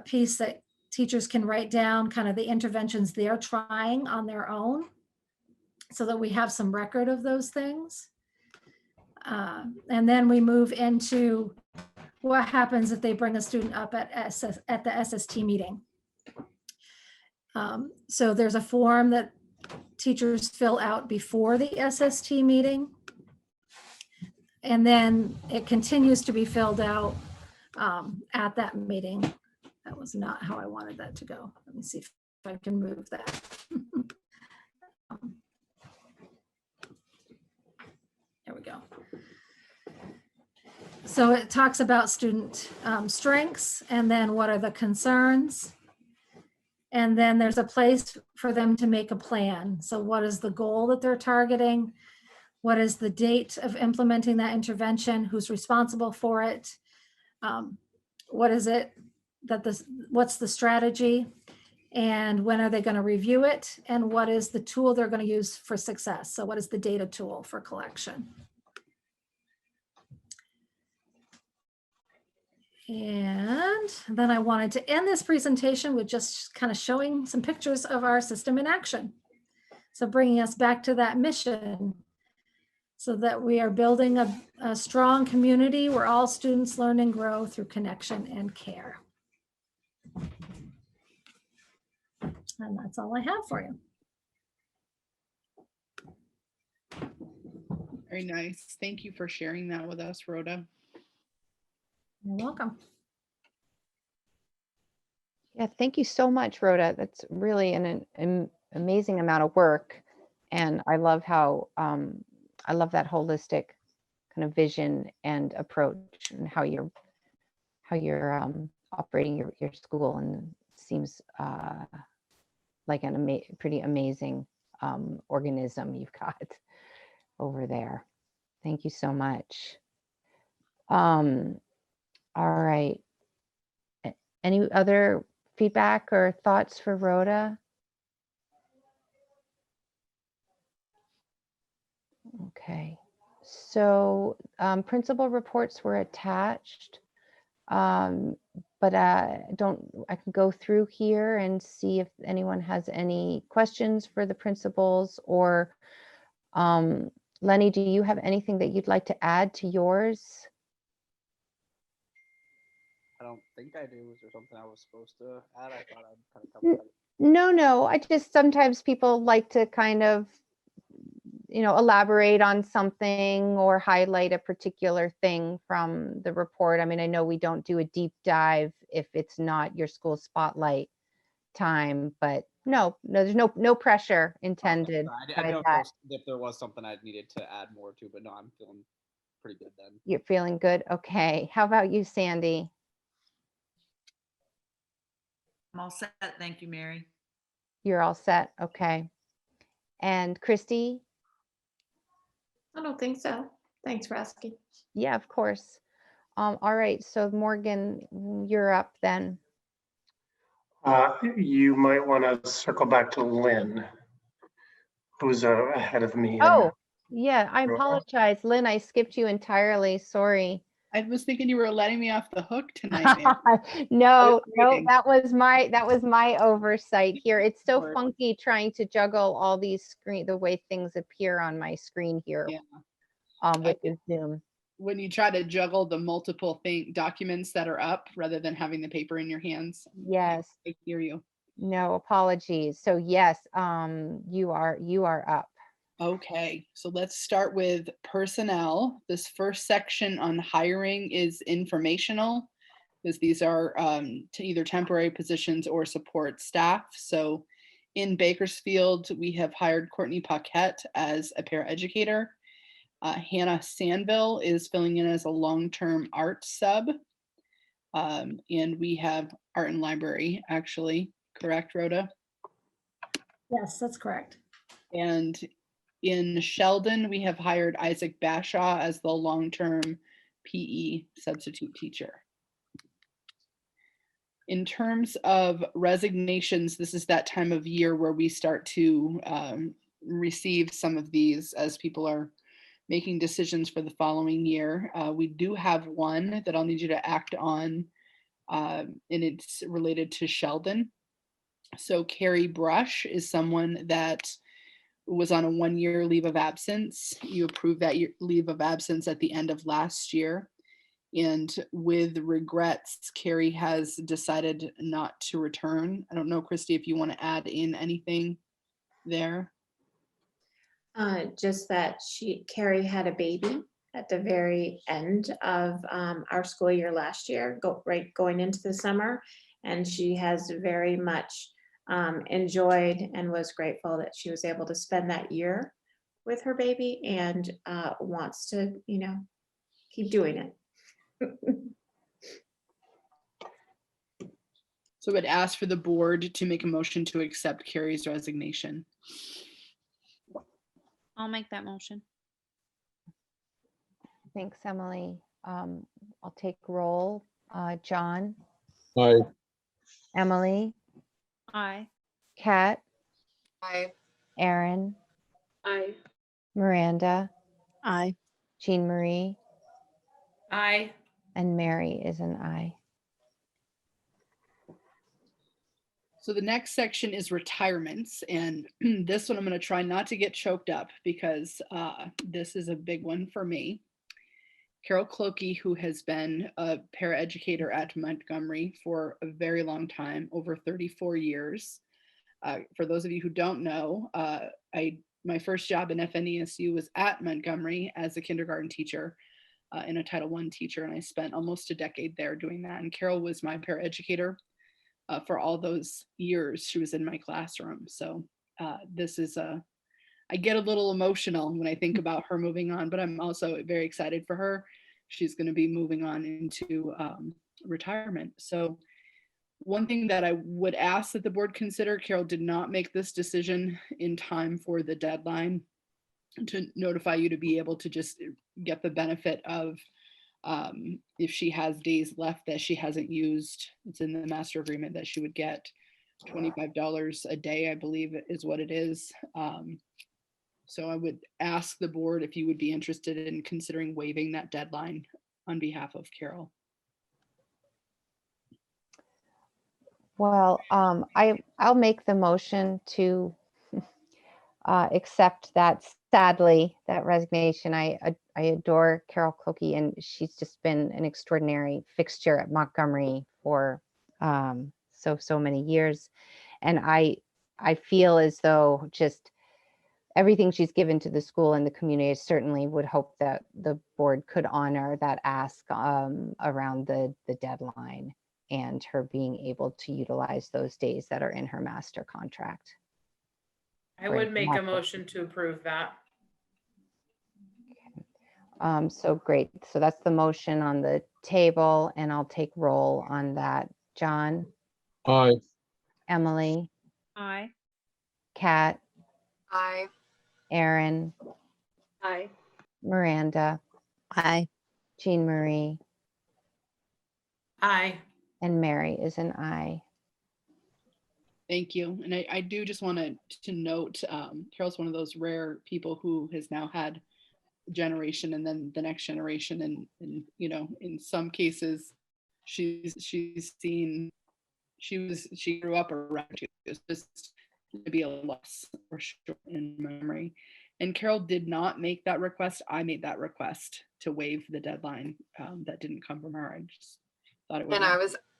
piece that teachers can write down kind of the interventions they're trying on their own so that we have some record of those things. And then we move into what happens if they bring a student up at the SST meeting. So there's a form that teachers fill out before the SST meeting. And then it continues to be filled out at that meeting. That was not how I wanted that to go. Let me see if I can move that. There we go. So it talks about student strengths, and then what are the concerns? And then there's a place for them to make a plan. So what is the goal that they're targeting? What is the date of implementing that intervention? Who's responsible for it? What is it that what's the strategy? And when are they going to review it? And what is the tool they're going to use for success? So what is the data tool for collection? And then I wanted to end this presentation with just kind of showing some pictures of our system in action. So bringing us back to that mission so that we are building a strong community where all students learn and grow through connection and care. And that's all I have for you. Very nice. Thank you for sharing that with us, Rhoda. You're welcome. Yeah, thank you so much, Rhoda. That's really an amazing amount of work. And I love how, I love that holistic kind of vision and approach and how you're operating your school, and it seems like an pretty amazing organism you've got over there. Thank you so much. All right. Any other feedback or thoughts for Rhoda? Okay. So principal reports were attached, but I can go through here and see if anyone has any questions for the principals, or Lenny, do you have anything that you'd like to add to yours? I don't think I do. Was there something I was supposed to add? I thought I'd kind of covered that. No, I just, sometimes people like to kind of, elaborate on something or highlight a particular thing from the report. I mean, I know we don't do a deep dive if it's not your school spotlight time, but no, there's no pressure intended. I don't know if there was something I needed to add more to, but no, I'm feeling pretty good then. You're feeling good? Okay. How about you, Sandy? I'm all set. Thank you, Mary. You're all set. Okay. And Christy? I don't think so. Thanks for asking. Yeah, of course. All right. So Morgan, you're up then. You might want to circle back to Lynn, who's ahead of me. Oh, yeah. I apologize, Lynn. I skipped you entirely. Sorry. I was thinking you were letting me off the hook tonight. No, that was my oversight here. It's so funky trying to juggle all these the way things appear on my screen here. Yeah. With the Zoom. When you try to juggle the multiple documents that are up rather than having the paper in your hands. Yes. I hear you. No, apologies. So yes, you are up. Okay, so let's start with personnel. This first section on hiring is informational, because these are to either temporary positions or support staff. So in Bakersfield, we have hired Courtney Paquette as a paraeducator. Hannah Sandville is filling in as a long-term art sub. And we have art and library, actually, correct, Rhoda? Yes, that's correct. And in Sheldon, we have hired Isaac Bashaw as the long-term PE substitute teacher. In terms of resignations, this is that time of year where we start to receive some of these as people are making decisions for the following year. We do have one that I'll need you to act on, and it's related to Sheldon. So Carrie Brush is someone that was on a 1-year leave of absence. You approved that leave of absence at the end of last year. And with regrets, Carrie has decided not to return. I don't know, Christy, if you want to add in anything there. Just that Carrie had a baby at the very end of our school year last year, going into the summer. And she has very much enjoyed and was grateful that she was able to spend that year with her baby, and wants to, keep doing it. So I'd ask for the board to make a motion to accept Carrie's resignation. I'll make that motion. Thanks, Emily. I'll take roll. John, Aye. Emily, Aye. Kat, Aye. Aaron, Aye. Miranda, Aye. Jean Marie, Aye. and Mary is an aye. So the next section is retirements, and this one I'm going to try not to get choked up because this is a big one for me. Carol Clokey, who has been a paraeducator at Montgomery for a very long time, over 34 years. For those of you who don't know, my first job in FNESU was at Montgomery as a kindergarten teacher and a Title I teacher, and I spent almost a decade there doing that. And Carol was my paraeducator for all those years. She was in my classroom. So this is I get a little emotional when I think about her moving on, but I'm also very excited for her. She's going to be moving on into retirement. So one thing that I would ask that the board consider, Carol did not make this decision in time for the deadline to notify you to be able to just get the benefit of if she has days left that she hasn't used. It's in the master agreement that she would get $25 a day, I believe is what it is. So I would ask the board if you would be interested in considering waiving that deadline on behalf of Carol. Well, I'll make the motion to accept that, sadly, that resignation. I adore Carol Clokey, and she's just been an extraordinary fixture at Montgomery for so many years. And I feel as though just everything she's given to the school and the community, I certainly would hope that the board could honor that ask around the deadline and her being able to utilize those days that are in her master contract. I would make a motion to approve that. So great. So that's the motion on the table, and I'll take roll on that. John, Aye. Emily, Aye. Kat, Aye. Aaron, Aye. Miranda, Aye. Jean Marie, Aye. and Mary is an aye. Thank you. And I do just want to note, Carol's one of those rare people who has now had a generation and then the next generation. And in some cases, she grew up around you. It's just to be a loss for sure in memory. And Carol did not make that request. I made that request to waive the deadline. That didn't come from her. I just thought it was. And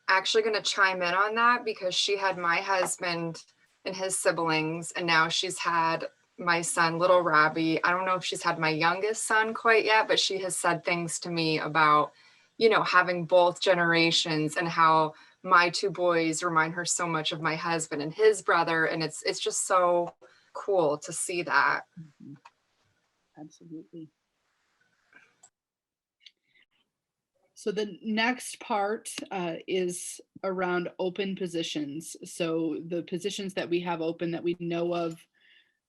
actually going to chime in on that because she had my husband and his siblings, and now she's had my son, little Robbie. I don't know if she's had my youngest son quite yet, but she has said things to me about, you know, having both generations and how my two boys remind her so much of my husband and his brother. And it's just so cool to see that. Mhm. Absolutely. So the next part is around open positions. So the positions that we have open that we know of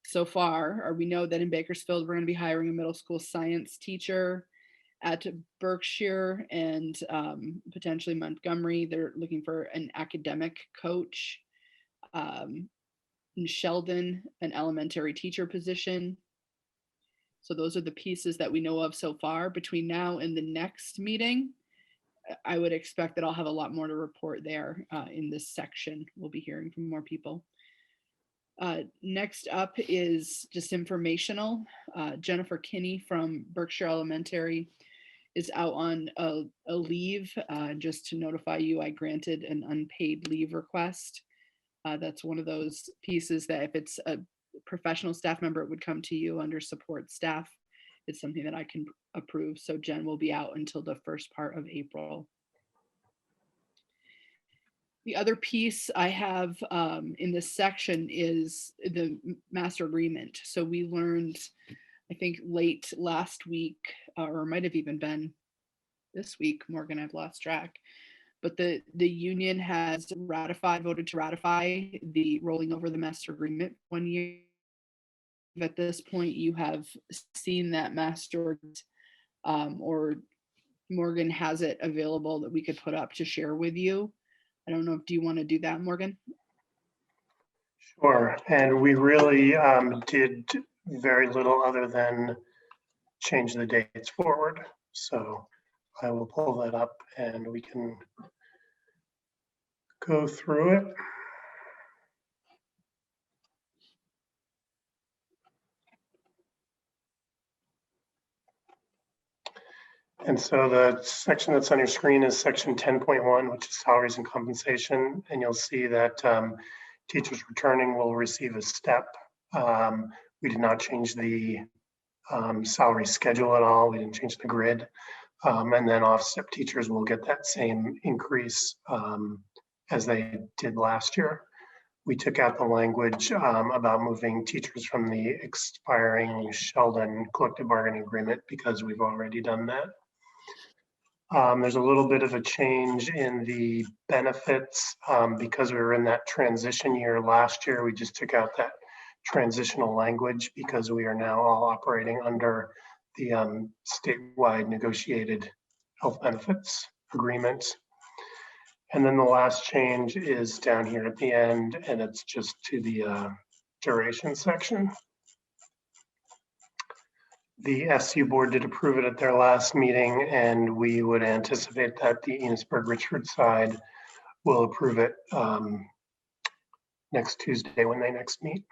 so far, or we know that in Bakersfield, we're going to be hiring a middle school science teacher. At Berkshire and potentially Montgomery, they're looking for an academic coach. In Sheldon, an elementary teacher position. So those are the pieces that we know of so far. Between now and the next meeting, I would expect that I'll have a lot more to report there in this section. We'll be hearing from more people. Next up is just informational. Jennifer Kinney from Berkshire Elementary is out on a leave. Just to notify you, I granted an unpaid leave request. That's one of those pieces that if it's a professional staff member, it would come to you under support staff. It's something that I can approve. So Jen will be out until the first part of April. The other piece I have in this section is the master agreement. So we learned, I think late last week, or it might have even been this week, Morgan, I've lost track, but the union has voted to ratify the rolling over the master agreement 1 year. At this point, you have seen that master, or Morgan has it available that we could put up to share with you. I don't know, do you want to do that, Morgan? Sure, and we really did very little other than change the dates forward. So I will pull that up and we can go through it. And so the section that's on your screen is section 10.1, which is salaries and compensation. And you'll see that teachers returning will receive a step. We did not change the salary schedule at all. We didn't change the grid. And then off-step teachers will get that same increase as they did last year. We took out the language about moving teachers from the expiring Sheldon collective bargaining agreement because we've already done that. There's a little bit of a change in the benefits because we were in that transition year last year. We just took out that transitional language because we are now all operating under the statewide negotiated health benefits agreement. And then the last change is down here at the end, and it's just to the duration section. The SU board did approve it at their last meeting, and we would anticipate that the Enosburg-Richford side will approve it next Tuesday when they next meet.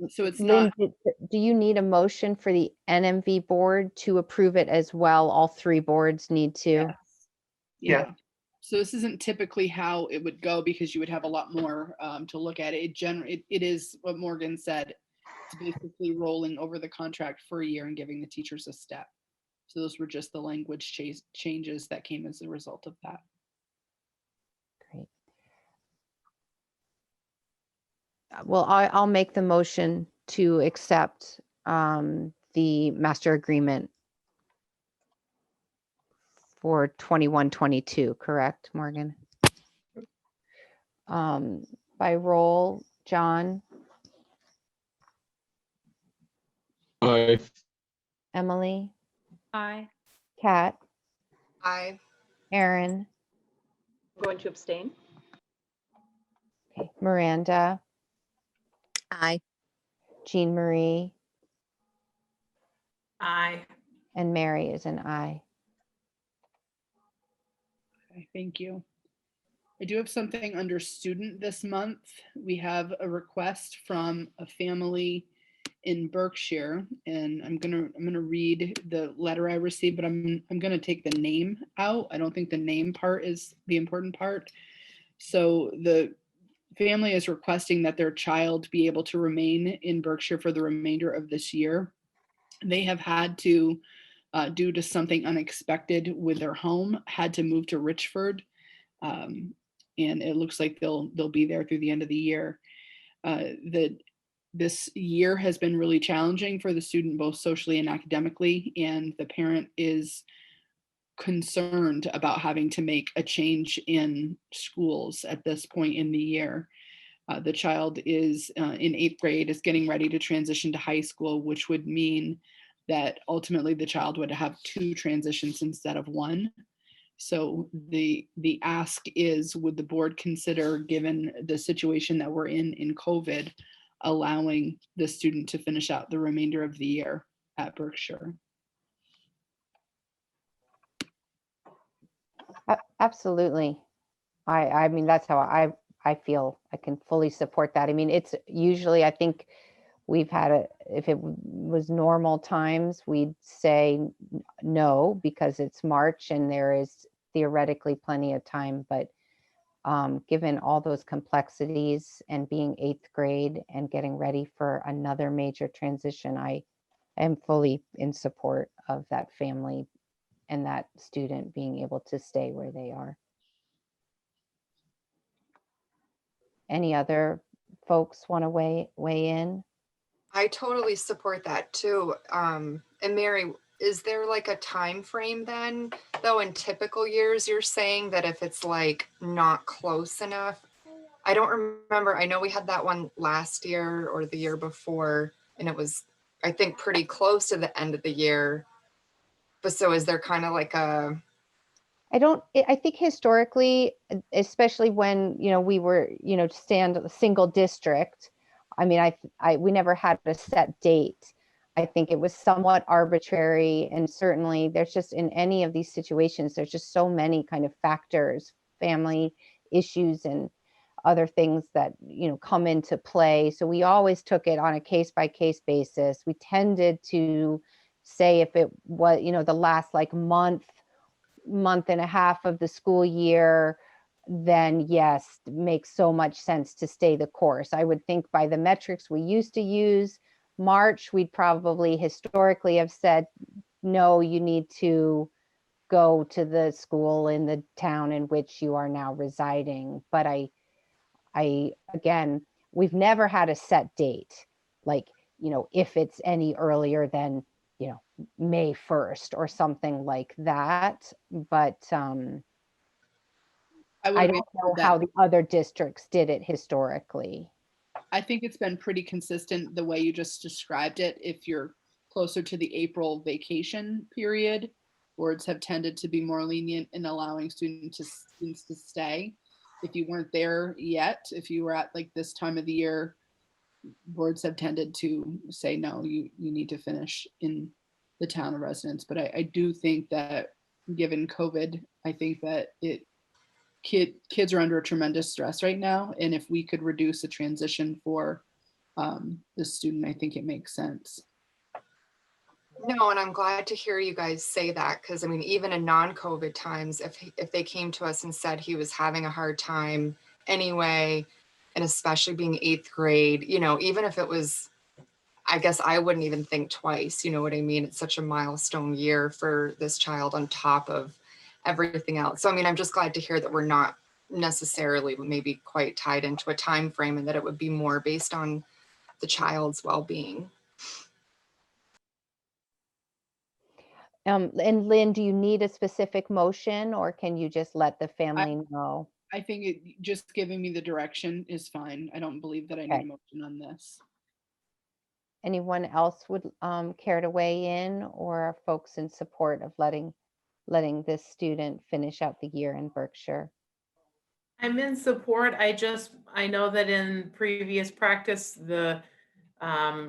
So it's Lynn, not, do you need a motion for the NMV board to approve it as well? All three boards need to? yes. Yeah. Yeah. So this isn't typically how it would go because you would have a lot more to look at. It is what Morgan said. It's basically rolling over the contract for a year and giving the teachers a step. So those were just the language changes that came as a result of that. Great. Well, I'll make the motion to accept the master agreement for 21-22, correct, Morgan? By roll, John, Aye. Emily, Aye. Kat, Aye. Aaron, I'm going to abstain. okay, Miranda, Aye. Jean Marie, Aye. and Mary is an aye. Okay, thank you. I do have something under student this month. We have a request from a family in Berkshire, and I'm gonna read the letter I received, but I'm gonna take the name out. I don't think the name part is the important part. So the family is requesting that their child be able to remain in Berkshire for the remainder of this year. They have had to, due to something unexpected with their home, had to move to Richford. And it looks like they'll be there through the end of the year. This year has been really challenging for the student, both socially and academically, and the parent is concerned about having to make a change in schools at this point in the year. The child is in 8th grade, is getting ready to transition to high school, which would mean that ultimately the child would have 2 transitions instead of 1. So the ask is, would the board consider, given the situation that we're in COVID, allowing the student to finish out the remainder of the year at Berkshire? Absolutely. I mean, that's how I feel. I can fully support that. I mean, it's usually, I think we've had if it was normal times, we'd say no, because it's March and there is theoretically plenty of time. But given all those complexities and being 8th grade and getting ready for another major transition, I am fully in support of that family and that student being able to stay where they are. Any other folks want to weigh in? I totally support that too. And Mary, is there like a time frame then, though, in typical years, you're saying that if it's like not close enough? I don't remember. I know we had that one last year or the year before, and it was, I think, pretty close to the end of the year. But so is there kind of like a... I think historically, especially when, we were, single district, I mean, we never had a set date. I think it was somewhat arbitrary, and certainly there's just, in any of these situations, there's just so many kind of factors, family issues and other things that, come into play. So we always took it on a case-by-case basis. We tended to say, if it was, the last like month and a half of the school year, then yes, it makes so much sense to stay the course. I would think by the metrics we used to use, March, we'd probably historically have said, no, you need to go to the school in the town in which you are now residing. But again, we've never had a set date, like, if it's any earlier than, May 1st or something like that. But I don't know how the other districts did it historically. I think it's been pretty consistent the way you just described it. If you're closer to the April vacation period, boards have tended to be more lenient in allowing students to stay. If you weren't there yet, if you were at like this time of the year, boards have tended to say, no, you need to finish in the town of residence. But I do think that given COVID, I think that kids are under a tremendous stress right now. And if we could reduce the transition for the student, I think it makes sense. No, and I'm glad to hear you guys say that, because I mean, even in non-COVID times, if they came to us and said he was having a hard time anyway, and especially being 8th grade, even if it was, I guess I wouldn't even think twice, you know what I mean? It's such a milestone year for this child on top of everything else. So I mean, I'm just glad to hear that we're not necessarily maybe quite tied into a time frame, and that it would be more based on the child's well-being. And Lynn, do you need a specific motion, or can you just let the family know? I think just giving me the direction is fine. I don't believe that I need a motion on this. Anyone else would care to weigh in, or are folks in support of letting this student finish out the year in Berkshire? I'm in support. I know that in previous practice, the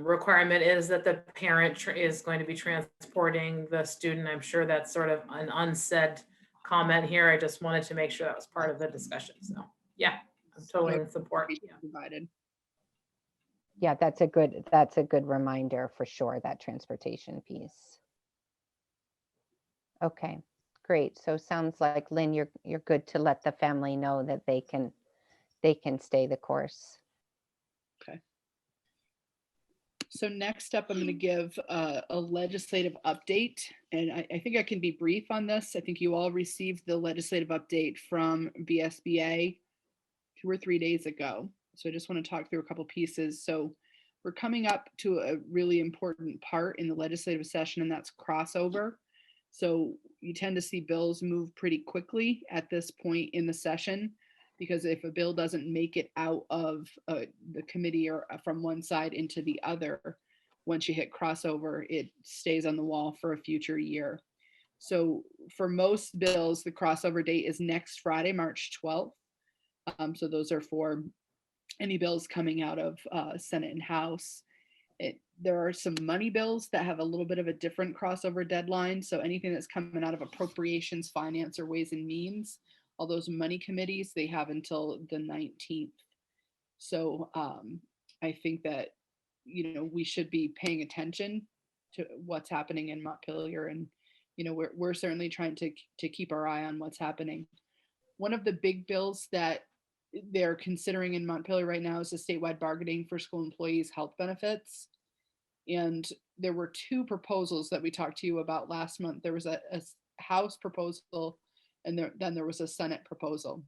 requirement is that the parent is going to be transporting the student. I'm sure that's sort of an unsaid comment here. I just wanted to make sure that was part of the discussion. So yeah, I'm totally in support. Provided. Yeah, that's a good reminder for sure, that transportation piece. Okay, great. So sounds like, Lynn, you're good to let the family know that they can stay the course. Okay. So next up, I'm going to give a legislative update, and I think I can be brief on this. I think you all received the legislative update from VSBA 2 or 3 days ago. So I just want to talk through a couple pieces. So we're coming up to a really important part in the legislative session, and that's crossover. So you tend to see bills move pretty quickly at this point in the session, because if a bill doesn't make it out of the committee or from one side into the other, once you hit crossover, it stays on the wall for a future year. So for most bills, the crossover date is next Friday, March 12th. So those are for any bills coming out of Senate and House. There are some money bills that have a little bit of a different crossover deadline. So anything that's coming out of appropriations, finance, or ways and means, all those money committees, they have until the 19th. So I think that, we should be paying attention to what's happening in Montpelier, and, we're certainly trying to keep our eye on what's happening. One of the big bills that they're considering in Montpelier right now is the statewide bargaining for school employees' health benefits. And there were 2 proposals that we talked to you about last month. There was a House proposal, and then there was a Senate proposal.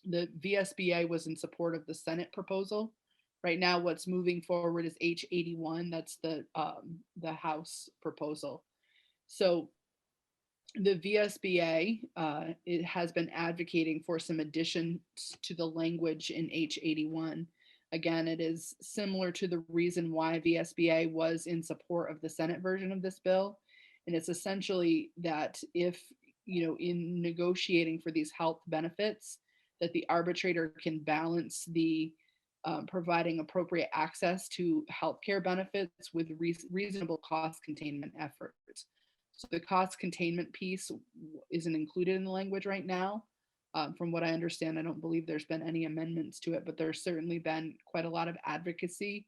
The VSBA was in support of the Senate proposal. Right now, what's moving forward is H81. That's the House proposal. So the VSBA it has been advocating for some additions to the language in H81. Again, it is similar to the reason why VSBA was in support of the Senate version of this bill. And it's essentially that if, in negotiating for these health benefits, that the arbitrator can balance the providing appropriate access to healthcare benefits with reasonable cost containment efforts. So the cost containment piece isn't included in the language right now. From what I understand, I don't believe there's been any amendments to it, but there's certainly been quite a lot of advocacy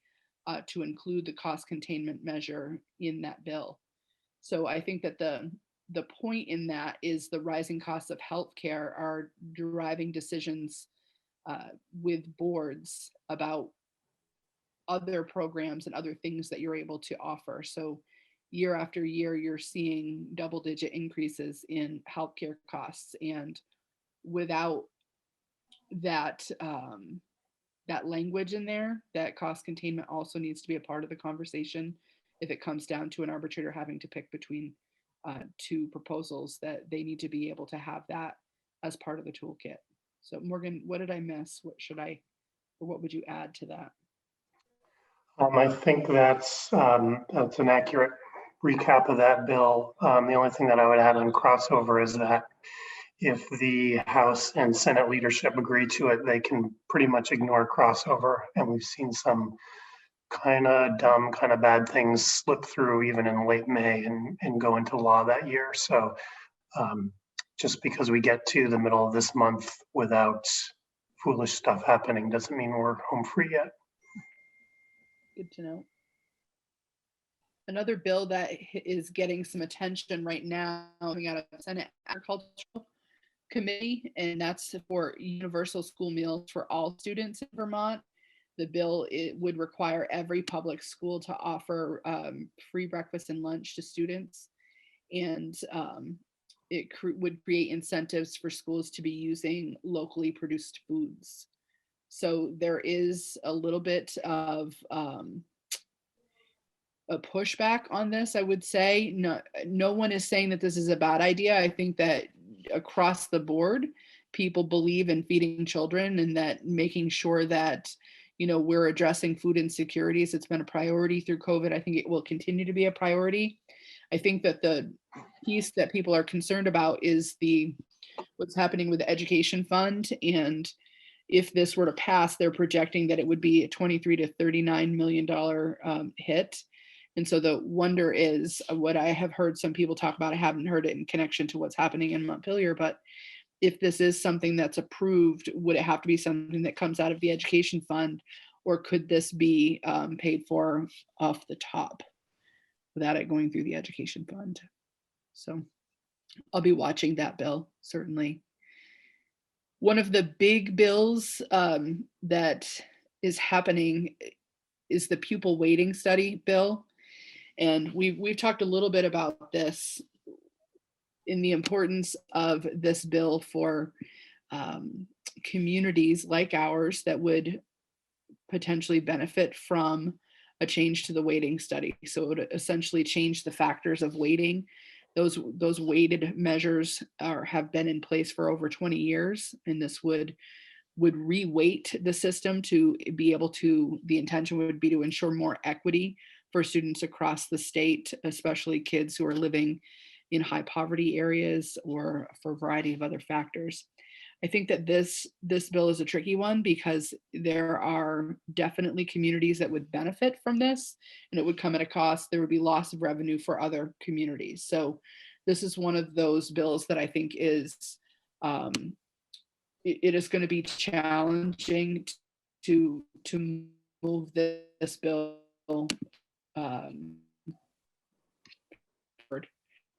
to include the cost containment measure in that bill. So I think that the point in that is the rising costs of healthcare are driving decisions with boards about other programs and other things that you're able to offer. So year after year, you're seeing double-digit increases in healthcare costs, and without that that language in there, that cost containment also needs to be a part of the conversation. If it comes down to an arbitrator having to pick between 2 proposals, that they need to be able to have that as part of the toolkit. So Morgan, what did I miss? What would you add to that? I think that's an accurate recap of that bill. The only thing that I would add on crossover is that if the House and Senate leadership agree to it, they can pretty much ignore crossover. And we've seen some kind of dumb, kind of bad things slip through even in late May and go into law that year. So just because we get to the middle of this month without foolish stuff happening doesn't mean we're home free yet. Good to know. Another bill that is getting some attention right now coming out of the Senate Agricultural Committee, and that's for universal school meals for all students in Vermont. The bill, it would require every public school to offer free breakfast and lunch to students, and it would create incentives for schools to be using locally produced foods. So there is a little bit of a pushback on this, I would say. No one is saying that this is a bad idea. I think that across the board, people believe in feeding children and that making sure that, we're addressing food insecurities. It's been a priority through COVID. I think it will continue to be a priority. I think that the piece that people are concerned about is what's happening with the education fund. And if this were to pass, they're projecting that it would be a $23 to $39 million hit. And so the wonder is what I have heard some people talk about. I haven't heard it in connection to what's happening in Montpelier, but if this is something that's approved, would it have to be something that comes out of the education fund, or could this be paid for off the top without it going through the education fund? So I'll be watching that bill, certainly. One of the big bills that is happening is the pupil weighting study bill. And we've talked a little bit about this in the importance of this bill for communities like ours that would potentially benefit from a change to the weighting study. So it would essentially change the factors of weighting. Those weighted measures have been in place for over 20 years, and this would re-weight the system to be able to, the intention would be to ensure more equity for students across the state, especially kids who are living in high poverty areas or for a variety of other factors. I think that this bill is a tricky one because there are definitely communities that would benefit from this, and it would come at a cost. There would be loss of revenue for other communities. So this is one of those bills that I think is, it is going to be challenging to move this bill forward.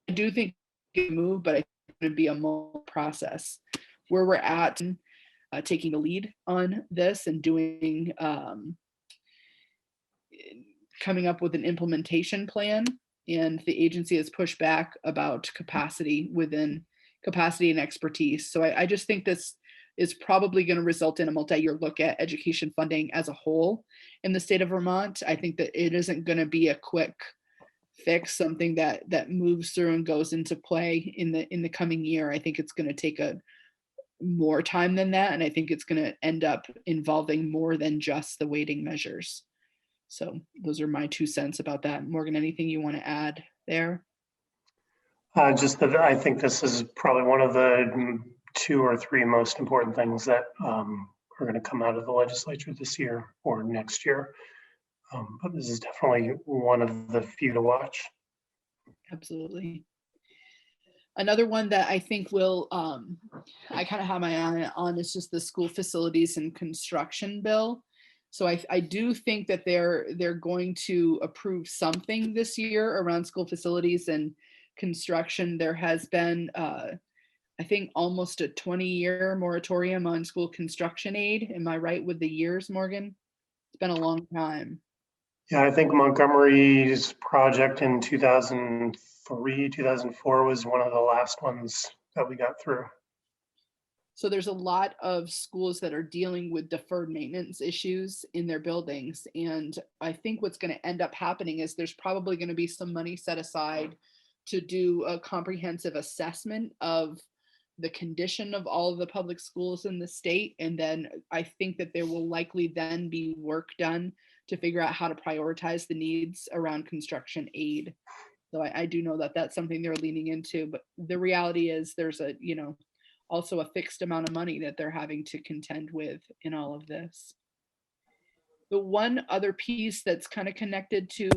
I do think it can move, but I think it would be a more process. Where we're at, taking the lead on this and doing, coming up with an implementation plan, and the agency has pushed back about capacity and expertise. So I just think this is probably going to result in a multi-year look at education funding as a whole in the state of Vermont. I think that it isn't going to be a quick fix, something that moves through and goes into play in the coming year. I think it's going to take more time than that, and I think it's going to end up involving more than just the weighting measures. So those are my 2 cents about that. Morgan, anything you want to add there? Just that I think this is probably one of the 2 or 3 most important things that are going to come out of the legislature this year or next year. But this is definitely one of the few to watch. Absolutely. Another one that I think will, I kind of have my eye on is just the school facilities and construction bill. So I do think that they're going to approve something this year around school facilities and construction. There has been, I think, almost a 20-year moratorium on school construction aid. Am I right with the years, Morgan? It's been a long time. Yeah, I think Montgomery's project in 2003, 2004 was one of the last ones that we got through. So there's a lot of schools that are dealing with deferred maintenance issues in their buildings. And I think what's going to end up happening is there's probably going to be some money set aside to do a comprehensive assessment of the condition of all of the public schools in the state. And then I think that there will likely then be work done to figure out how to prioritize the needs around construction aid. So I do know that that's something they're leaning into, but the reality is there's a, also a fixed amount of money that they're having to contend with in all of this. The one other piece that's kind of connected to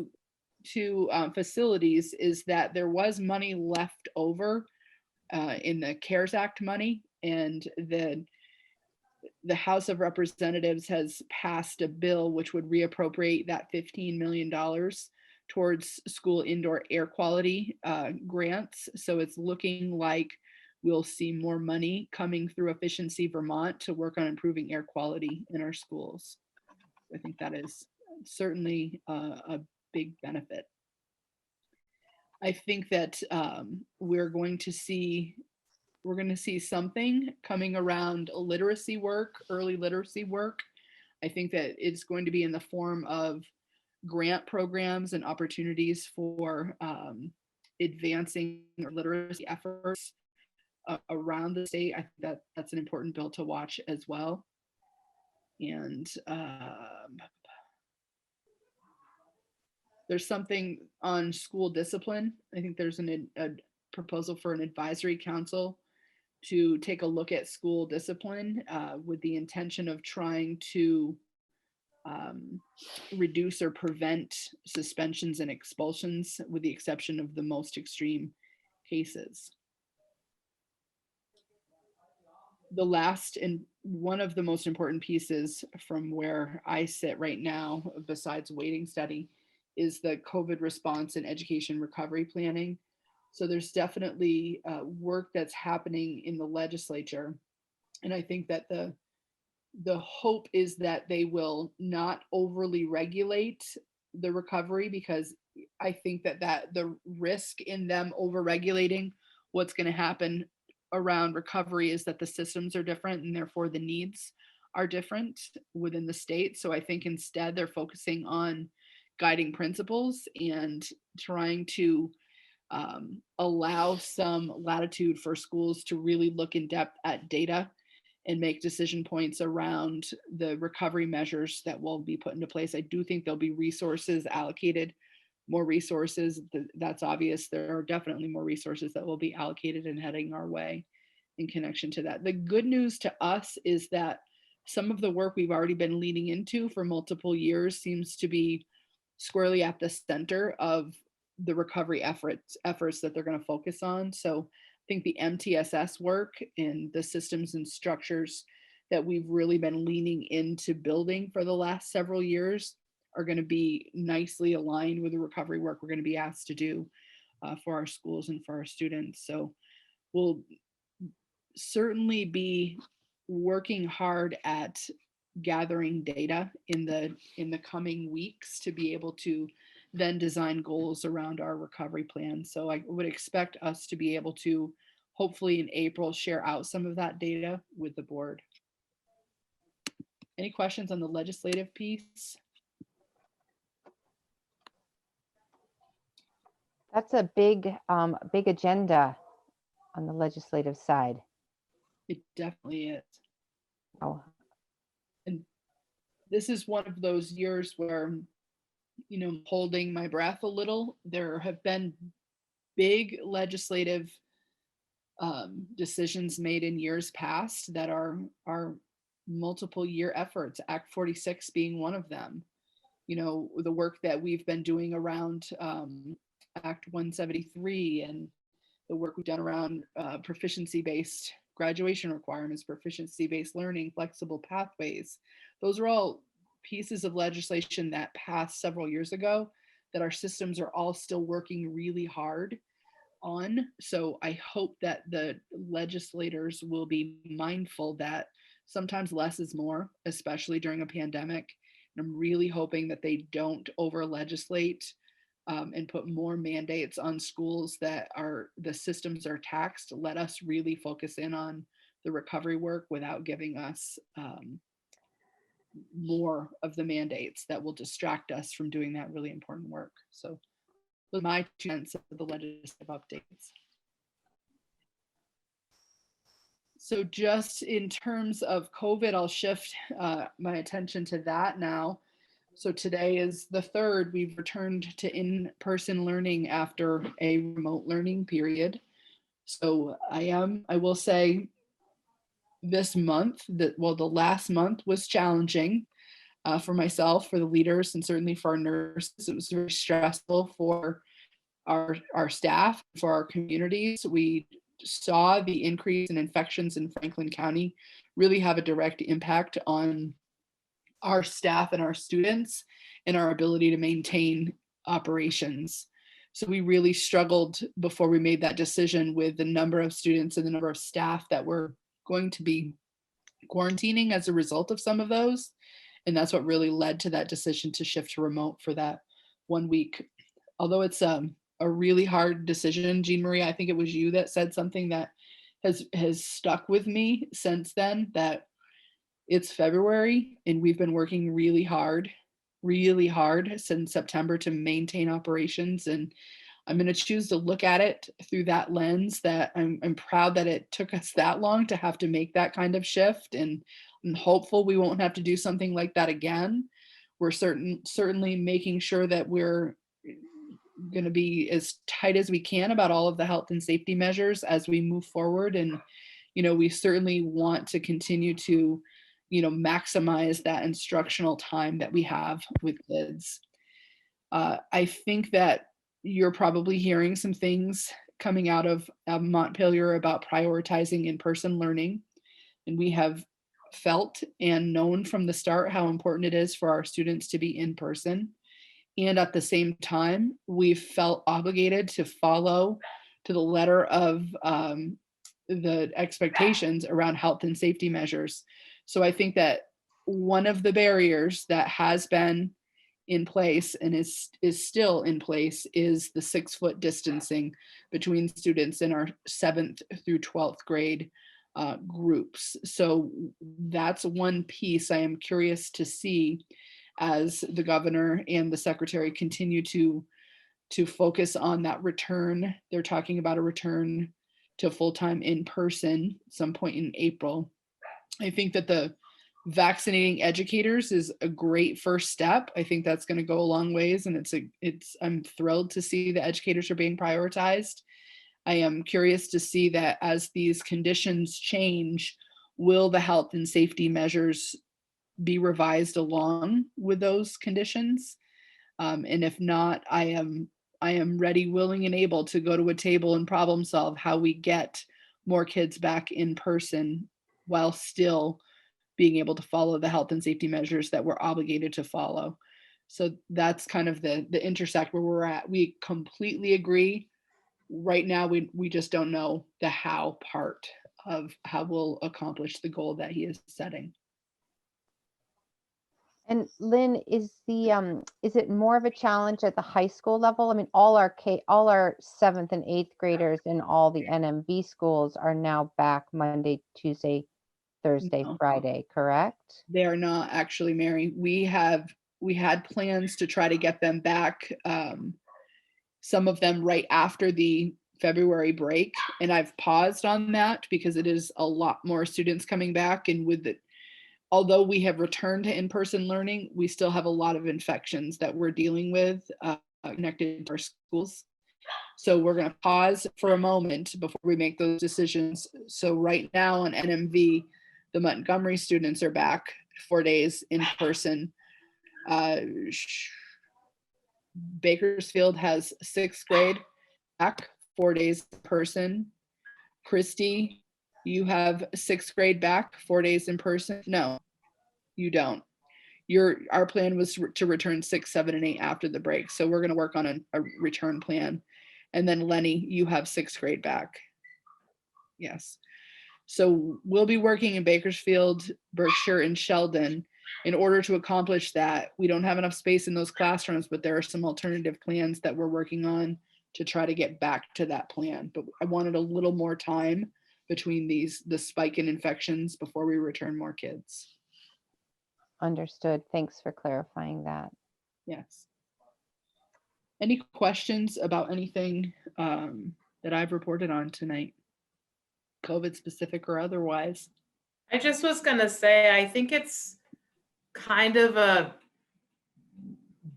facilities is that there was money left over in the CARES Act money, and the House of Representatives has passed a bill which would reappropriate that $15 million towards school indoor air quality grants. So it's looking like we'll see more money coming through Efficiency Vermont to work on improving air quality in our schools. I think that is certainly a big benefit. I think that we're going to see something coming around literacy work, early literacy work. I think that it's going to be in the form of grant programs and opportunities for advancing literacy efforts around the state. I think that's an important bill to watch as well. And there's something on school discipline. I think there's a proposal for an advisory council to take a look at school discipline with the intention of trying to reduce or prevent suspensions and expulsions, with the exception of the most extreme cases. the last and one of the most important pieces from where I sit right now, besides waiting study, is the COVID response and education recovery planning. So there's definitely work that's happening in the legislature. And I think that the hope is that they will not overly regulate the recovery, because I think that the risk in them over regulating what's going to happen around recovery is that the systems are different and therefore the needs are different within the state. So I think instead they're focusing on guiding principles and trying to allow some latitude for schools to really look in depth at data and make decision points around the recovery measures that will be put into place. I do think there'll be resources allocated, more resources. That's obvious. There are definitely more resources that will be allocated and heading our way in connection to that. The good news to us is that some of the work we've already been leaning into for multiple years seems to be squarely at the center of the recovery efforts that they're going to focus on. So I think the MTSS work and the systems and structures that we've really been leaning into building for the last several years are going to be nicely aligned with the recovery work we're going to be asked to do for our schools and for our students. So we'll certainly be working hard at gathering data in the coming weeks to be able to then design goals around our recovery plan. So I would expect us to be able to, hopefully in April, share out some of that data with the board. Any questions on the legislative piece? That's a big agenda on the legislative side. It definitely is. Oh, And this is one of those years where, holding my breath a little. There have been big legislative decisions made in years past that are multiple year efforts, Act 46 being one of them. The work that we've been doing around Act 173 and the work we've done around proficiency-based graduation requirements, proficiency-based learning, flexible pathways. Those are all pieces of legislation that passed several years ago that our systems are all still working really hard on. So I hope that the legislators will be mindful that sometimes less is more, especially during a pandemic. And I'm really hoping that they don't over legislate and put more mandates on schools that the systems are taxed. Let us really focus in on the recovery work without giving us more of the mandates that will distract us from doing that really important work. So those are my 2 cents of the legislative updates. So just in terms of COVID, I'll shift my attention to that now. So today is the 3rd. We've returned to in-person learning after a remote learning period. So I will say this month, the last month was challenging for myself, for the leaders, and certainly for our nurses. It was very stressful for our staff, for our communities. We saw the increase in infections in Franklin County really have a direct impact on our staff and our students and our ability to maintain operations. So we really struggled before we made that decision with the number of students and the number of staff that were going to be quarantining as a result of some of those. And that's what really led to that decision to shift to remote for that 1 week. Although it's a really hard decision, Jean Marie, I think it was you that said something that has stuck with me since then, that it's February and we've been working really hard since September to maintain operations. And I'm going to choose to look at it through that lens, that I'm proud that it took us that long to have to make that kind of shift. And I'm hopeful we won't have to do something like that again. We're certainly making sure that we're going to be as tight as we can about all of the health and safety measures as we move forward. And, we certainly want to continue to, maximize that instructional time that we have with kids. I think that you're probably hearing some things coming out of Montpelier about prioritizing in-person learning. And we have felt and known from the start how important it is for our students to be in person. And at the same time, we've felt obligated to follow to the letter of the expectations around health and safety measures. So I think that one of the barriers that has been in place and is still in place is the 6-foot distancing between students in our 7th through 12th grade groups. So that's one piece I am curious to see as the governor and the secretary continue to focus on that return. They're talking about a return to full-time in person some point in April. I think that the vaccinating educators is a great first step. I think that's going to go a long ways, and I'm thrilled to see the educators are being prioritized. I am curious to see that as these conditions change, will the health and safety measures be revised along with those conditions? And if not, I am ready, willing, and able to go to a table and problem solve how we get more kids back in person while still being able to follow the health and safety measures that we're obligated to follow. So that's kind of the intersect where we're at. We completely agree. Right now, we just don't know the how part of how we'll accomplish the goal that he is setting. And Lynn, is it more of a challenge at the high school level? I mean, all our 7th and 8th graders in all the NMV schools are now back Monday, Tuesday, Thursday, No. Friday, correct? They are not actually, Mary. We had plans to try to get them back, some of them right after the February break, and I've paused on that because it is a lot more students coming back, and although we have returned to in-person learning, we still have a lot of infections that we're dealing with connected to our schools. So we're going to pause for a moment before we make those decisions. So right now on NMV, the Montgomery students are back 4 days in person. Bakersfield has 6th grade back 4 days in person. Christy, you have 6th grade back 4 days in person? No, you don't. Our plan was to return 6, 7, and 8 after the break. So we're going to work on a return plan. And then Lenny, you have 6th grade back. Yes. So we'll be working in Bakersfield, Berkshire, and Sheldon. In order to accomplish that, we don't have enough space in those classrooms, but there are some alternative plans that we're working on to try to get back to that plan. But I wanted a little more time between the spike in infections before we return more kids. Understood. Thanks for clarifying that. Yes. Any questions about anything that I've reported on tonight? COVID specific or otherwise? I just was going to say, I think it's kind of a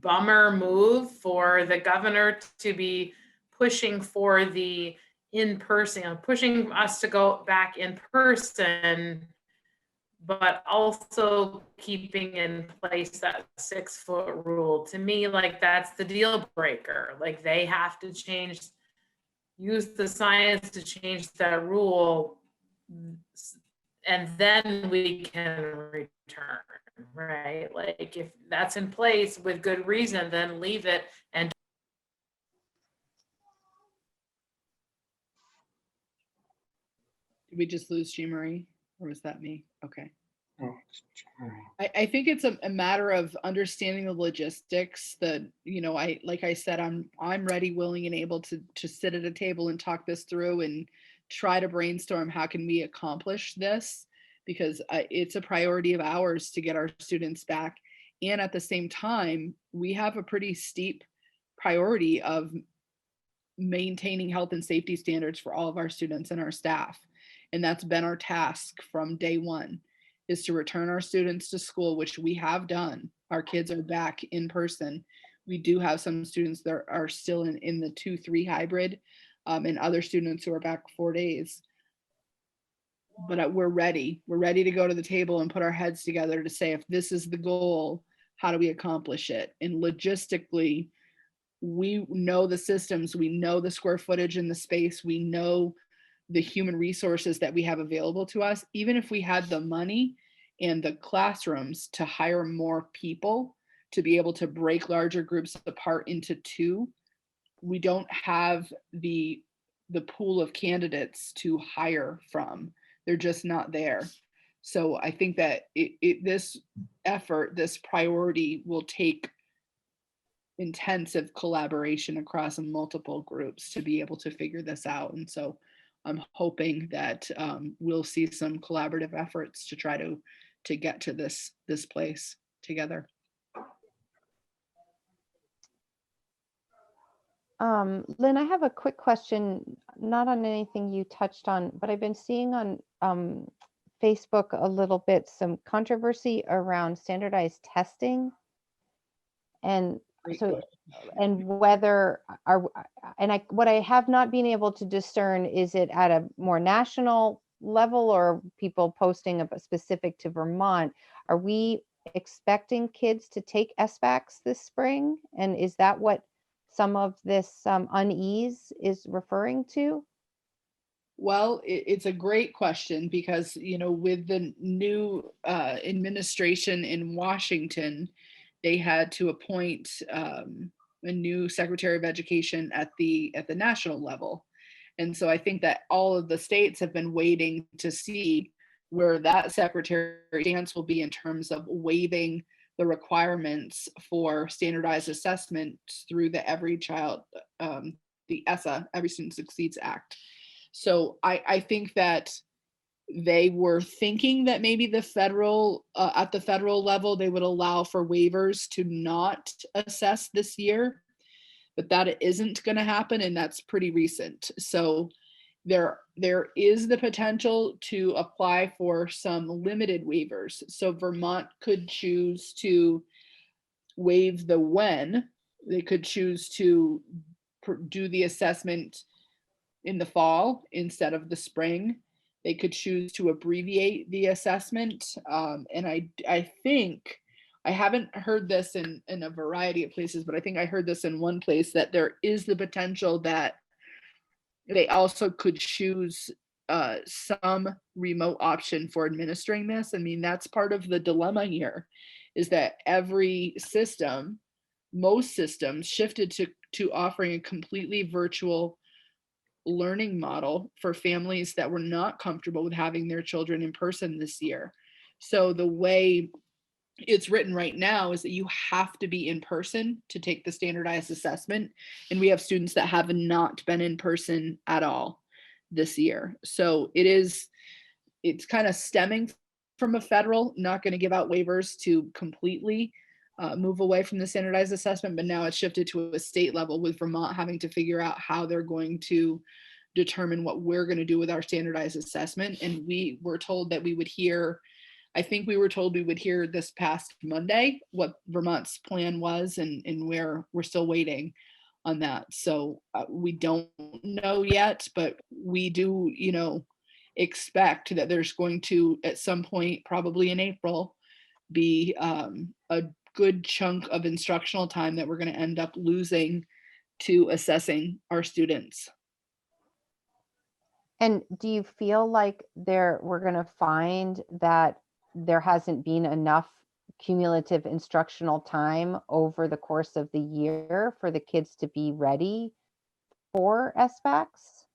bummer move for the governor to be pushing for the in-person, pushing us to go back in person, but also keeping in place that 6-foot rule. To me, like, that's the deal breaker. Like, they have to use the science to change that rule, and then we can return, right? Like, if that's in place with good reason, then leave it. And did we just lose Jean Marie, or was that me? Okay. Oh, I think it's a matter of understanding the logistics. Like I said, I'm ready, willing, and able to sit at a table and talk this through and try to brainstorm how can we accomplish this, because it's a priority of ours to get our students back. And at the same time, we have a pretty steep priority of maintaining health and safety standards for all of our students and our staff. And that's been our task from day one, is to return our students to school, which we have done. Our kids are back in person. We do have some students that are still in the 2-3 hybrid, and other students who are back 4 days. But we're ready. We're ready to go to the table and put our heads together to say, if this is the goal, how do we accomplish it? And logistically, we know the systems, we know the square footage in the space, we know the human resources that we have available to us, even if we had the money and the classrooms to hire more people to be able to break larger groups apart into two, we don't have the pool of candidates to hire from. They're just not there. So I think that this effort, this priority will take intensive collaboration across multiple groups to be able to figure this out. And so I'm hoping that we'll see some collaborative efforts to try to get to this place together. Lynn, I have a quick question, not on anything you touched on, but I've been seeing on Facebook a little bit some controversy around standardized testing. And so, and whether what I have not been able to discern, is it at a more national level or people posting about specific to Vermont? Are we expecting kids to take SBACs this spring? And is that what some of this unease is referring to? Well, it's a great question because, with the new administration in Washington, they had to appoint a new Secretary of Education at the national level. And so I think that all of the states have been waiting to see where that secretary stance will be in terms of waiving the requirements for standardized assessment through the Every Child, the ESSA, Every Student Succeeds Act. So I think that they were thinking that maybe the federal, at the federal level, they would allow for waivers to not assess this year, but that isn't going to happen, and that's pretty recent. So there is the potential to apply for some limited waivers. So Vermont could choose to waive the when. They could choose to do the assessment in the fall instead of the spring. They could choose to abbreviate the assessment. And I think, I haven't heard this in a variety of places, but I think I heard this in one place, that there is the potential that they also could choose some remote option for administering this. I mean, that's part of the dilemma here, is that every system, most systems shifted to offering a completely virtual learning model for families that were not comfortable with having their children in person this year. So the way it's written right now is that you have to be in person to take the standardized assessment. And we have students that have not been in person at all this year. So it's kind of stemming from a federal, not going to give out waivers to completely move away from the standardized assessment, but now it's shifted to a state level, with Vermont having to figure out how they're going to determine what we're going to do with our standardized assessment. And we were told that we would hear, I think we were told we would hear this past Monday what Vermont's plan was, and we're still waiting on that. So we don't know yet, but we do, expect that there's going to, at some point, probably in April, be a good chunk of instructional time that we're going to end up losing to assessing our students. And do you feel like we're going to find that there hasn't been enough cumulative instructional time over the course of the year for the kids to be ready for SBACs?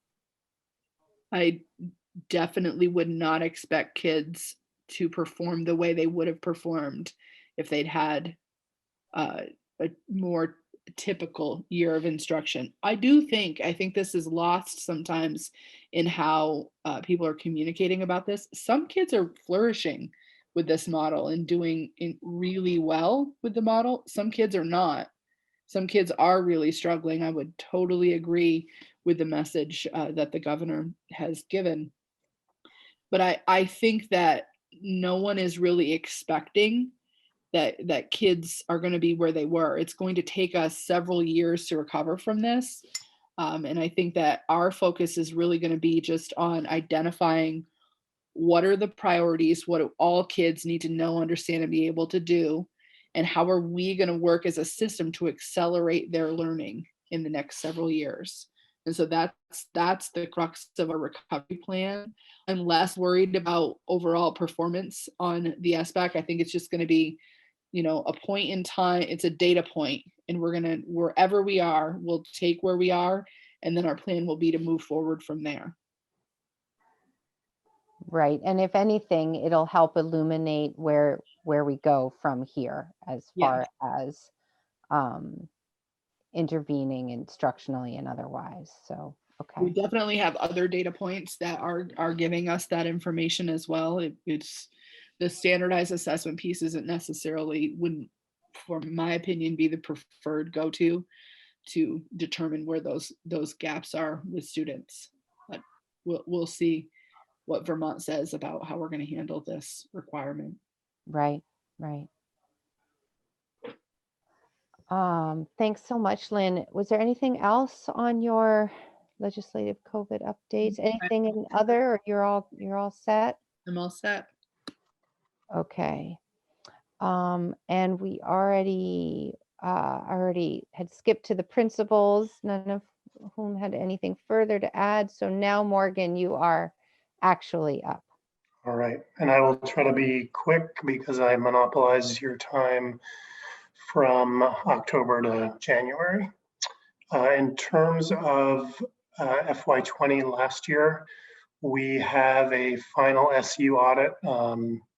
I Definitely would not expect kids to perform the way they would have performed if they'd had a more typical year of instruction. I think this is lost sometimes in how people are communicating about this. Some kids are flourishing with this model and doing really well with the model. Some kids are not. Some kids are really struggling. I would totally agree with the message that the governor has given. But I think that no one is really expecting that kids are going to be where they were. It's going to take us several years to recover from this. And I think that our focus is really going to be just on identifying what are the priorities, what do all kids need to know, understand, and be able to do, and how are we going to work as a system to accelerate their learning in the next several years. And so that's the crux of our recovery plan. I'm less worried about overall performance on the SBAC. I think it's just going to be, you know, a point in time. It's a data point, and we're going to, wherever we are, we'll take where we are, and then our plan will be to move forward from there. Right. And if anything, it'll help illuminate where we go from here as Yeah. far as intervening instructionally and otherwise. So, We okay. definitely have other data points that are giving us that information as well. It's the standardized assessment piece isn't necessarily, wouldn't, for my opinion, be the preferred go-to to determine where those gaps are with students. But we'll see what Vermont says about how we're going to handle this requirement. Right, right. Thanks so much, Lynn. Was there anything else on your legislative COVID updates? Anything in other, or you're all set? I'm all set. Okay. And we already had skipped to the principals, none of whom had anything further to add. So now, Morgan, you are actually up. All right, and I will try to be quick because I monopolized your time from October to January. In terms of FY20 last year, we have a final SU audit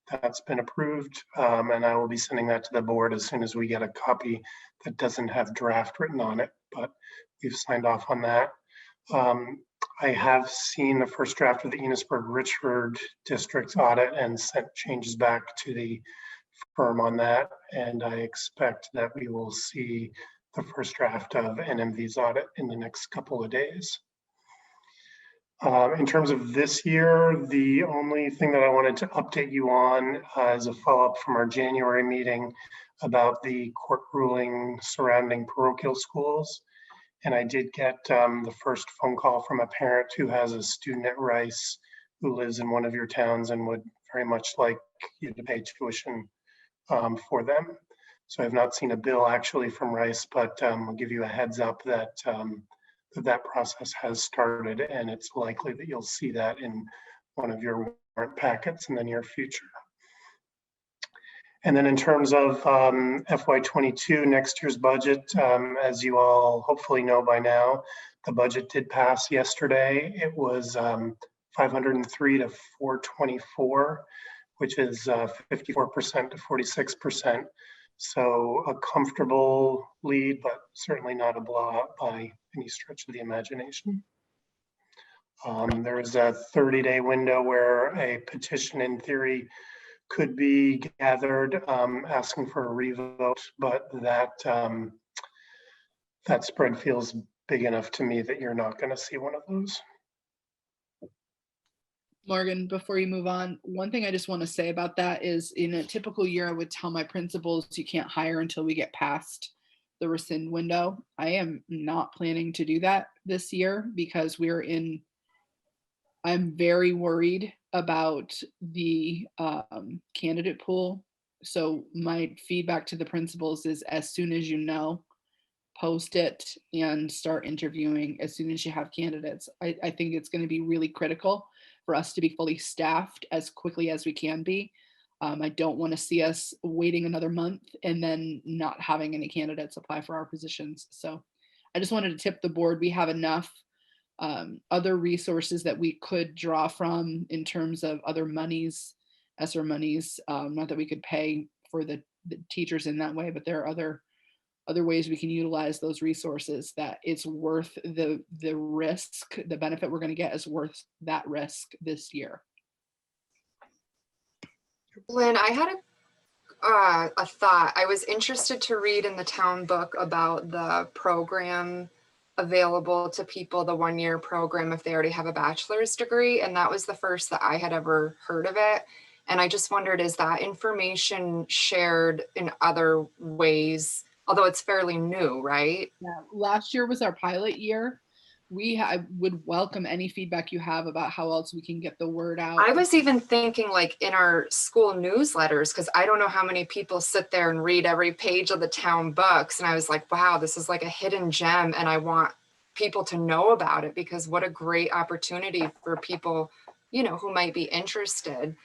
that's been approved, and I will be sending that to the board as soon as we get a copy that doesn't have draft written on it, but we've signed off on that. I have seen the first draft of the Enosburg-Richford District audit and sent changes back to the firm on that, and I expect that we will see the first draft of NMV's audit in the next couple of days. In terms of this year, the only thing that I wanted to update you on is a follow-up from our January meeting about the court ruling surrounding parochial schools. And I did get the first phone call from a parent who has a student at Rice who lives in one of your towns and would very much like you to pay tuition for them. So I've not seen a bill actually from Rice, but I'll give you a heads up that that process has started, and it's likely that you'll see that in one of your warrant packets in the near future. And then in terms of FY22, next year's budget, as you all hopefully know by now, the budget did pass yesterday. It was 503 to 424, which is 54% to 46%. So a comfortable lead, but certainly not a blowout by any stretch of the imagination. There is a 30-day window where a petition in theory could be gathered asking for a revote, but that spread feels big enough to me that you're not going to see one of those. Morgan, before you move on, one thing I just want to say about that is in a typical year, I would tell my principals you can't hire until we get past the rescind window. I am not planning to do that this year because I'm very worried about the candidate pool. So my feedback to the principals is as soon as you know, post it and start interviewing as soon as you have candidates. I think it's going to be really critical for us to be fully staffed as quickly as we can be. I don't want to see us waiting another month and then not having any candidates apply for our positions. So I just wanted to tip the board. We have enough other resources that we could draw from in terms of other monies, ESSER monies, not that we could pay for the teachers in that way, but there are other ways we can utilize those resources that it's worth the risk. The benefit we're going to get is worth that risk this year. Lynn, I had a thought. I was interested to read in the town book about the program available to people, the one-year program if they already have a bachelor's degree, and that was the first that I had ever heard of it. And I just wondered, is that information shared in other ways? Although it's fairly new, right? Yeah, last year was our pilot year. I would welcome any feedback you have about how else we can get the word out. I was even thinking like in our school newsletters, because I don't know how many people sit there and read every page of the town books. And I was like, wow, this is like a hidden gem. And I want people to know about it, because what a great opportunity for people, you know, who might be interested,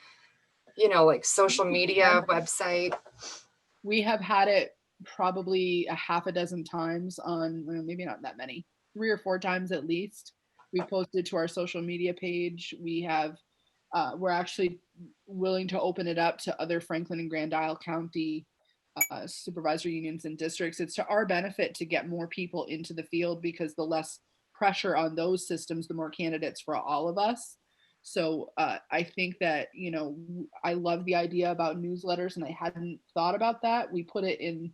you know, like social media, website. We have had it probably a half a dozen times on, well, maybe not that many, 3 or 4 times at least. We posted to our social media page. We have, we're actually willing to open it up to other Franklin and Grand Isle County supervisor unions and districts. It's to our benefit to get more people into the field, because the less pressure on those systems, the more candidates for all of us. So I think that, you know, I love the idea about newsletters, and I hadn't thought about that. We put it in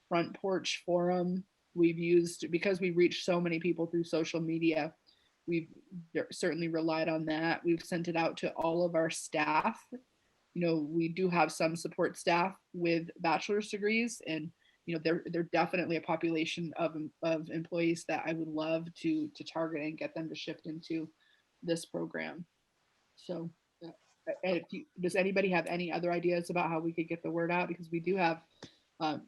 Front Porch Forum. We've used, because we reach so many people through social media, we've certainly relied on that. We've sent it out to all of our staff. You know, we do have some support staff with bachelor's degrees, and you know, they're definitely a population of employees that I would love to target and get them to shift into this program. So does anybody have any other ideas about how we could get the word out? Because we do have,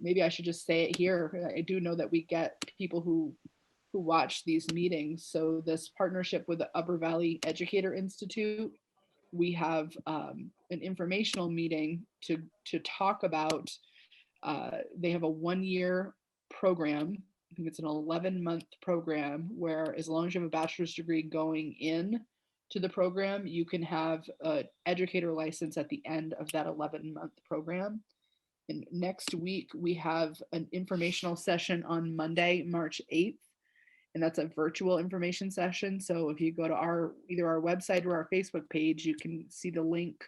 maybe I should just say it here. I do know that we get people who watch these meetings. So this partnership with the Upper Valley Educator Institute, we have an informational meeting to talk about, they have a 1-year program. I think it's an 11-month program where, as long as you have a bachelor's degree going in to the program, you can have an educator license at the end of that 11-month program. And next week we have an informational session on Monday, March 8th. And that's a virtual information session. So if you go to either our website or our Facebook page, you can see the link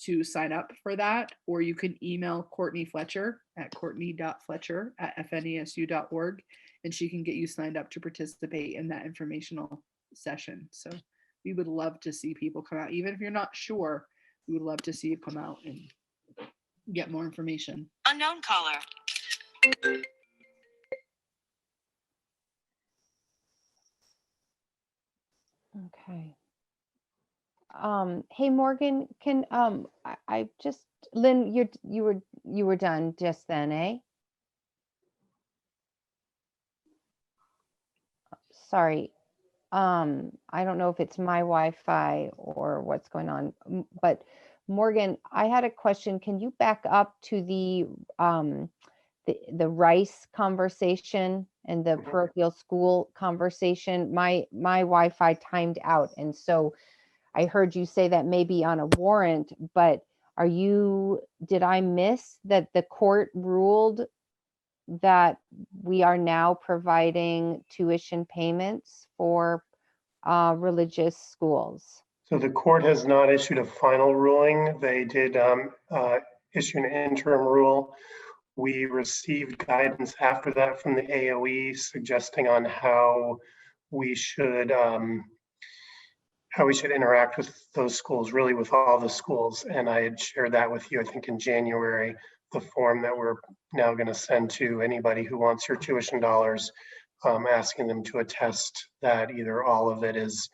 to sign up for that, or you can email Courtney Fletcher at courtney.fletcher@fnesu.org, and she can get you signed up to participate in that informational session. So we would love to see people come out. Even if you're not sure, we would love to see you come out and get more information. Unknown caller. Okay. Hey Morgan, can I just, Lynn, you were done just then, eh? Sorry. I don't know if it's my Wi-Fi or what's going on, but Morgan, I had a question. Can you back up to the Rice conversation and the parochial school conversation? My Wi-Fi timed out, and so I heard you say that maybe on a warrant, but did I miss that the court ruled that we are now providing tuition payments for religious schools? So the court has not issued a final ruling. They did issue an interim rule. We received guidance after that from the AOE suggesting on how we should interact with those schools, really with all the schools. And I had shared that with you, I think in January, the form that we're now going to send to anybody who wants your tuition dollars, asking them to attest that either all of it is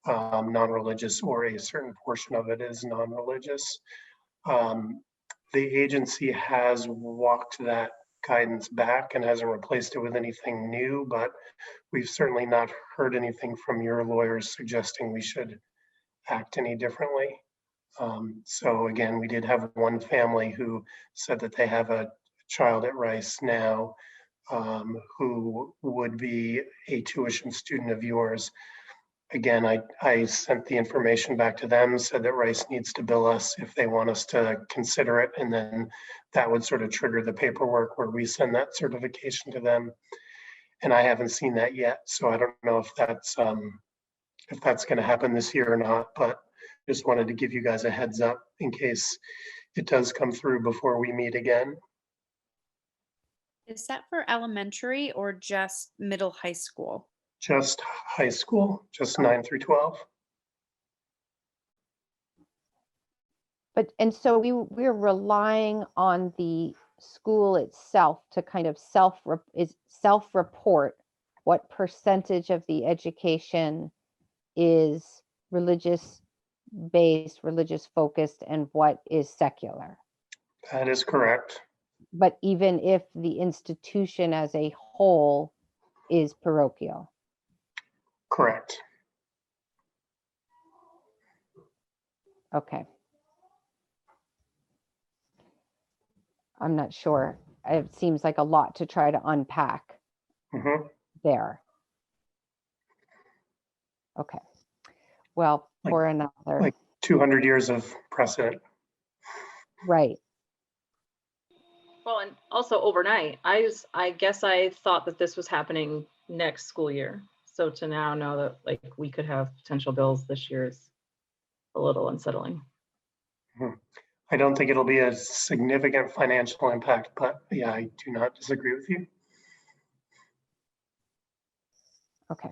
non-religious or a certain portion of it is non-religious. The agency has walked that guidance back and hasn't replaced it with anything new, but we've certainly not heard anything from your lawyers suggesting we should act any differently. So again, we did have one family who said that they have a child at Rice now who would be a tuition student of yours. Again, I sent the information back to them, said that Rice needs to bill us if they want us to consider it, and then that would sort of trigger the paperwork where we send that certification to them. And I haven't seen that yet, so I don't know if that's going to happen this year or not, but just wanted to give you guys a heads up in case it does come through before we meet again. Is that for elementary or just middle high school? Just high school, just 9 through 12. And so we're relying on the school itself to kind of self-report what percentage of the education is religious based, religious focused, and what is secular. That is correct. But even if the institution as a whole is parochial. Correct. Okay. I'm not sure. It seems like a lot to try to unpack there. Okay. Well, for another. Like 200 years of precedent. Right. Well, and also overnight, I guess I thought that this was happening next school year. So to now know that like we could have potential bills this year is a little unsettling. I don't think it'll be a significant financial impact, but yeah, I do not disagree with you. Okay.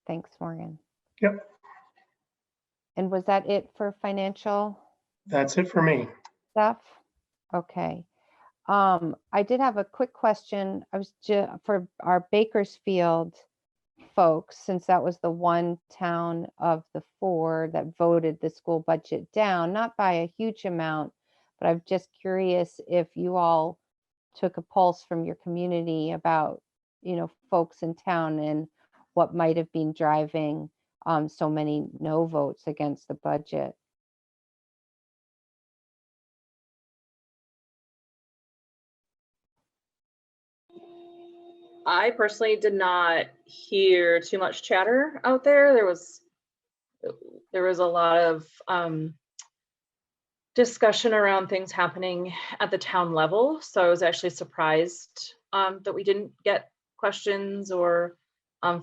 Thanks, Morgan. Yep. And was that it for financial That's it for me. stuff? Okay. I did have a quick question. I was just for our Bakersfield folks, since that was the one town of the 4 that voted the school budget down, not by a huge amount, but I'm just curious if you all took a pulse from your community about, you know, folks in town and what might have been driving so many no votes against the budget. I personally did not hear too much chatter out there. There was a lot of discussion around things happening at the town level. So I was actually surprised that we didn't get questions or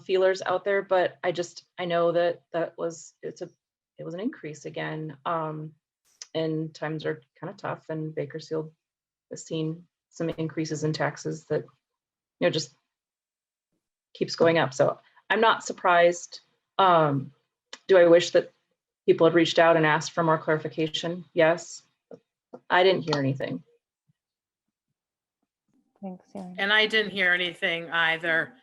feelers out there. But I know that it was an increase again. And times are kind of tough, and Bakersfield has seen some increases in taxes that, you know, just keeps going up. So I'm not surprised. Do I wish that people had reached out and asked for more clarification? Yes. I didn't hear anything. Thanks, Erin. And I didn't hear anything either.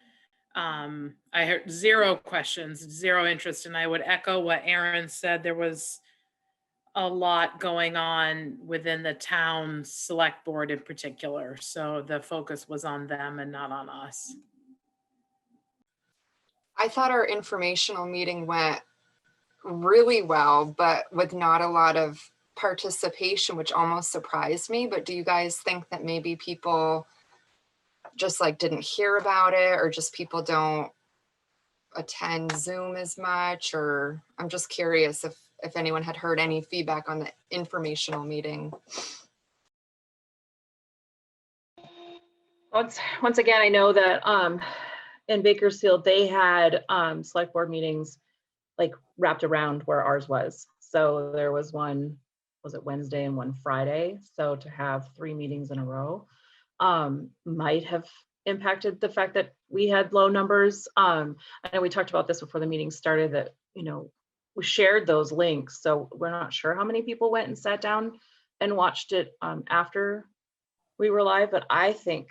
I heard 0 questions, 0 interest, and I would echo what Erin said. There was a lot going on within the town select board in particular. So the focus was on them and not on us. I thought our informational meeting went really well, but with not a lot of participation, which almost surprised me. But do you guys think that maybe people just like didn't hear about it, or just people don't attend Zoom as much? Or I'm just curious if anyone had heard any feedback on the informational meeting. Once again, I know that in Bakersfield, they had select board meetings like wrapped around where ours was. So there was one, was it Wednesday and one Friday? So to have 3 meetings in a row might have impacted the fact that we had low numbers. I know we talked about this before the meeting started, that, you know, we shared those links. So we're not sure how many people went and sat down and watched it after we were live, but I think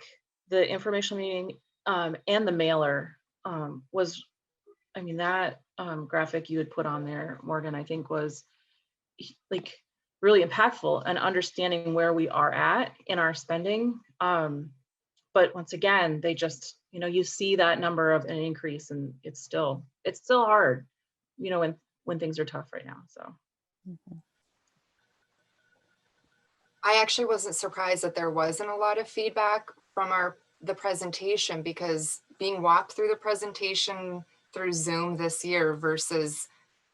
the informational meeting and the mailer was, I mean, that graphic you had put on there, Morgan, I think was like really impactful and understanding where we are at in our spending. But once again, they just, you know, you see that number of an increase, and it's still hard, you know, when things are tough right now. So. I actually wasn't surprised that there wasn't a lot of feedback from the presentation, because being walked through the presentation through Zoom this year versus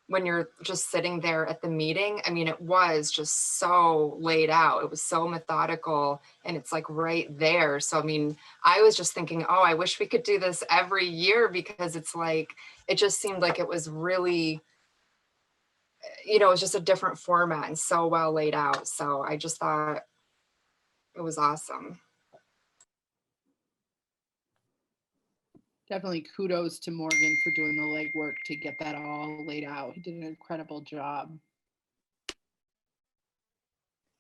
when you're just sitting there at the meeting, I mean, it was just so laid out. It was so methodical, and it's like right there. So, I mean, I was just thinking, oh, I wish we could do this every year, because it's like, it just seemed like it was really, you know, it was just a different format and so well laid out. So I just thought it was awesome. Definitely kudos to Morgan for doing the legwork to get that all laid out. He did an incredible job.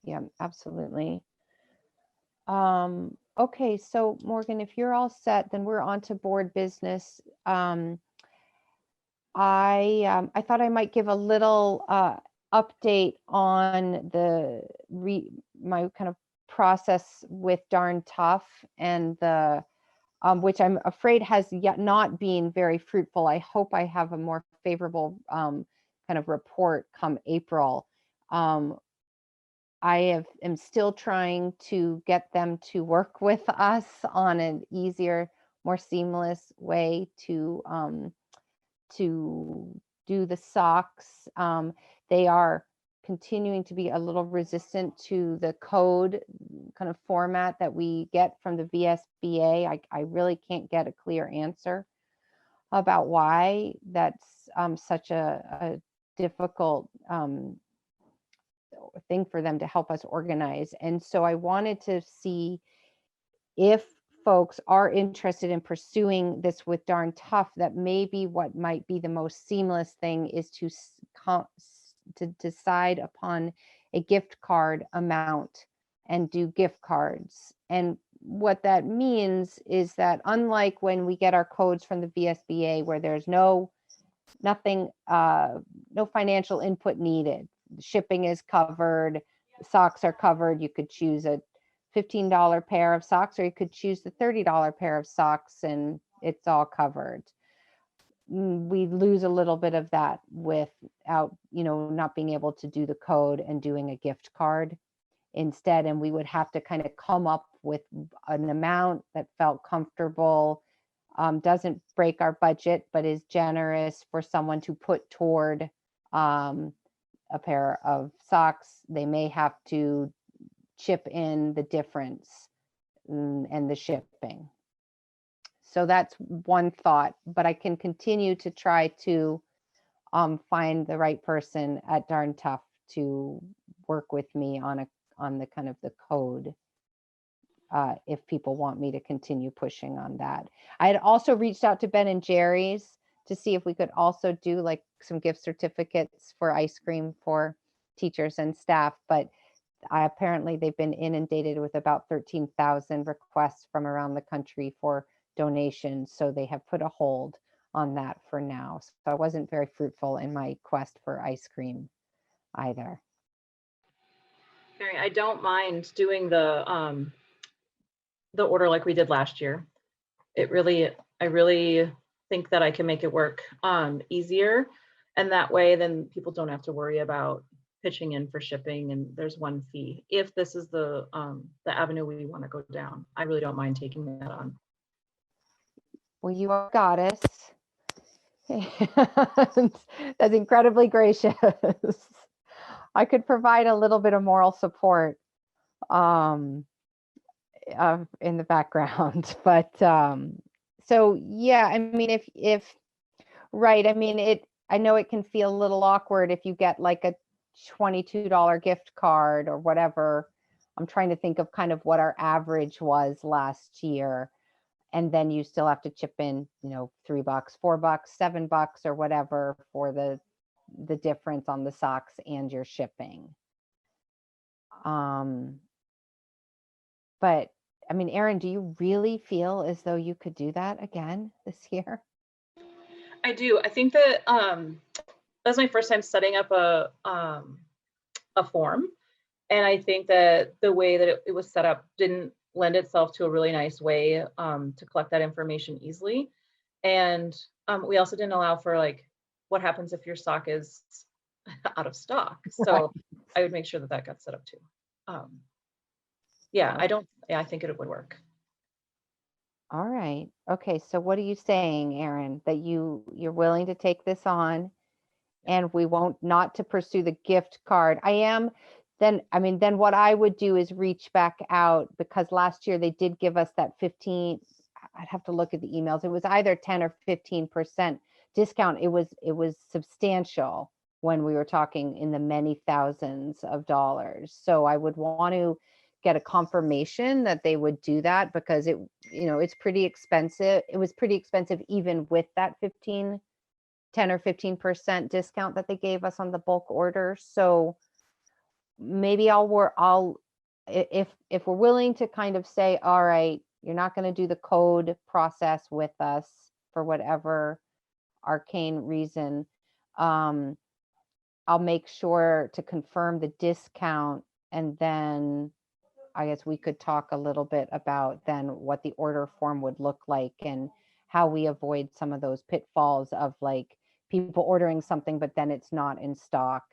Yeah, absolutely. Okay, so Morgan, if you're all set, then we're on to board business. I thought I might give a little update on my kind of process with Darn Tough and the which I'm afraid has yet not been very fruitful. I hope I have a more favorable kind of report come April. I am still trying to get them to work with us on an easier, more seamless way to do the socks. They are continuing to be a little resistant to the code kind of format that we get from the VSBA. I really can't get a clear answer about why that's such a difficult thing for them to help us organize. And so I wanted to see if folks are interested in pursuing this with Darn Tough, that maybe what might be the most seamless thing is to decide upon a gift card amount and do gift cards. And what that means is that unlike when we get our codes from the VSBA, where there's nothing, no financial input needed, shipping is covered, socks are covered, you could choose a $15 pair of socks, or you could choose the $30 pair of socks and it's all covered. We lose a little bit of that without, not being able to do the code and doing a gift card instead. And we would have to kind of come up with an amount that felt comfortable, doesn't break our budget, but is generous for someone to put toward a pair of socks. They may have to chip in the difference and the shipping. So that's one thought, but I can continue to try to find the right person at Darn Tough to work with me on the kind of the code, if people want me to continue pushing on that. I had also reached out to Ben and Jerry's to see if we could also do like some gift certificates for ice cream for teachers and staff, but apparently they've been inundated with about 13,000 requests from around the country for donations, so they have put a hold on that for now. So I wasn't very fruitful in my quest for ice cream either. Mary, I don't mind doing the order like we did last year. I really think that I can make it work easier, and that way then people don't have to worry about pitching in for shipping and there's one fee. If this is the avenue we want to go down, I really don't mind taking that on. Well, you are a goddess. That's incredibly gracious. I could provide a little bit of moral support in the background, but so yeah, I mean, if right, I mean, I know it can feel a little awkward if you get like a $22 gift card or whatever. I'm trying to think of kind of what our average was last year. And then you still have to chip in, $3, $4, $7 or whatever for the difference on the socks and your shipping. But I mean, Erin, do you really feel as though you could do that again this year? I do. I think that that's my first time setting up a form. And I think that the way that it was set up didn't lend itself to a really nice way to collect that information easily. And we also didn't allow for like, what happens if your sock is out of stock? So I would make sure that got set up too. Yeah, I think it would work. All right. Okay. So what are you saying, Erin, that you're willing to take this on and we won't not to pursue the gift card? Then what I would do is reach back out, because last year they did give us that 15, I'd have to look at the emails. It was either 10 or 15% discount. It was substantial when we were talking in the many thousands of dollars. So I would want to get a confirmation that they would do that, because it's pretty expensive. It was pretty expensive even with that 10 or 15% discount that they gave us on the bulk order. So maybe if we're willing to kind of say, all right, you're not going to do the code process with us for whatever arcane reason, I'll make sure to confirm the discount, and then I guess we could talk a little bit about then what the order form would look like and how we avoid some of those pitfalls of like people ordering something, but then it's not in stock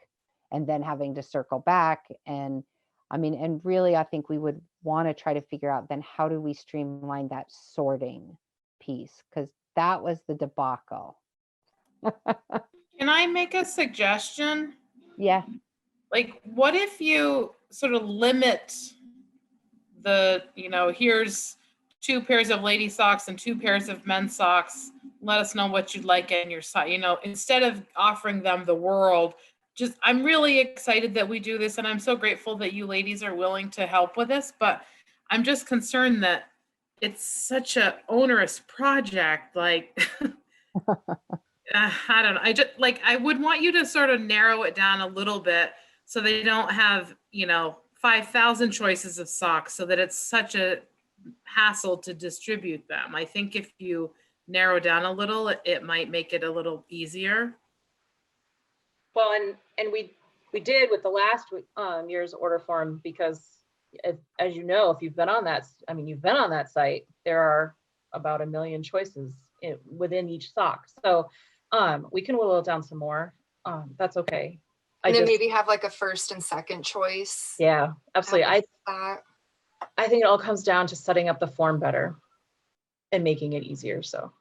and then having to circle back. And I mean, and really, I think we would want to try to figure out then how do we streamline that sorting piece? Because that was the debacle. Can I make a suggestion? Yeah. Like, what if you sort of limit the, here's 2 pairs of lady socks and 2 pairs of men's socks. Let us know what you'd like in your site, instead of offering them the world. Just, I'm really excited that we do this, and I'm so grateful that you ladies are willing to help with this, but I'm just concerned that it's such a onerous project. Like, I don't know. I would want you to sort of narrow it down a little bit so they don't have, 5,000 choices of socks so that it's such a hassle to distribute them. I think if you narrow down a little, it might make it a little easier. Well, and we did with the last year's order form, because as you know, if you've been on that, you've been on that site, there are about 1 million choices within each sock. So we can whittle it down some more. That's okay. And then maybe have like a first and second choice. Yeah, absolutely. I think it all comes down to setting up the form better and making it easier. So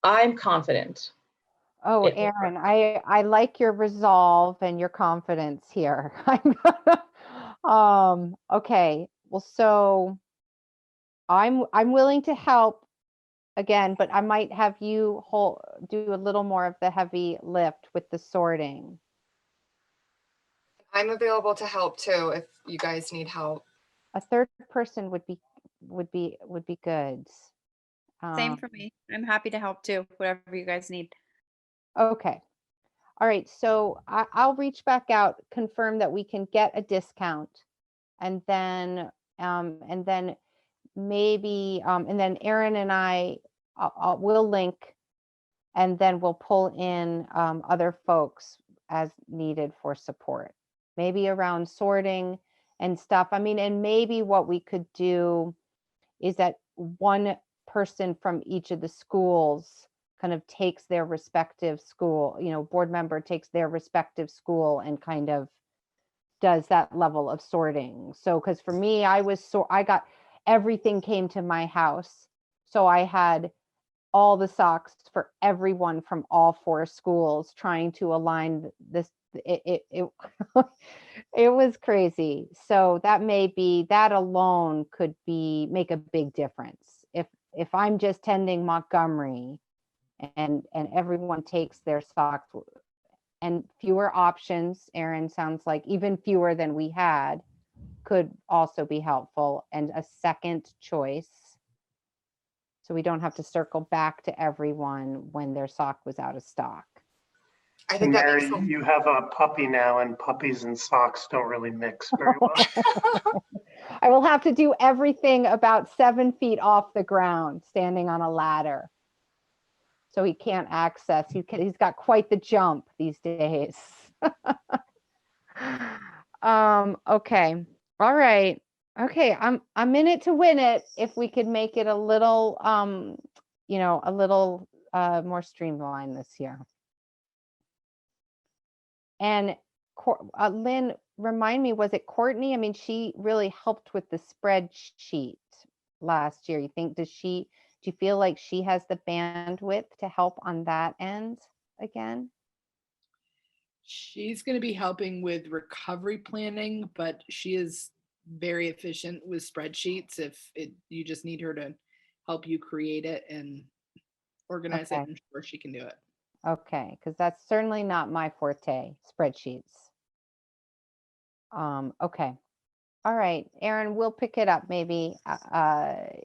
I'm confident. Oh, Erin, I like your resolve and your confidence here. Okay. Well, so I'm willing to help again, but I might have you do a little more of the heavy lift with the sorting. I'm available to help too if you guys need help. A third person would be good. Same for me. I'm happy to help too, whatever you guys need. Okay. All right. So I'll reach back out, confirm that we can get a discount, and then maybe and then Erin and we'll link, and then we'll pull in other folks as needed for support, maybe around sorting and stuff. I mean, and maybe what we could do is that one person from each of the schools kind of takes their respective school, board member takes their respective school and kind of does that level of sorting. So, because for me, I got everything came to my house. So I had all the socks for everyone from all 4 schools trying to align this. It was crazy. So that alone could make a big difference. If I'm just tending Montgomery and everyone takes their socks, and fewer options, Erin, sounds like even fewer than we had could also be helpful, and a second choice. So we don't have to circle back to everyone when their sock was out of stock. I think Mary, you have a puppy now, and puppies and socks don't really mix very well. I will have to do everything about 7 feet off the ground, standing on a ladder. So he can't access, he's got quite the jump these days. Okay, all right. Okay, I'm in it to win it if we could make it a little, a little more streamlined this year. And Lynn, remind me, was it Courtney? I mean, she really helped with the spreadsheet last year. Do you feel like she has the bandwidth to help on that end again? She's going to be helping with recovery planning, but she is very efficient with spreadsheets. You just need her to help you create it and organize it, I'm sure she can do it. Okay, because that's certainly not my forte, spreadsheets. Okay. All right, Erin, we'll pick it up maybe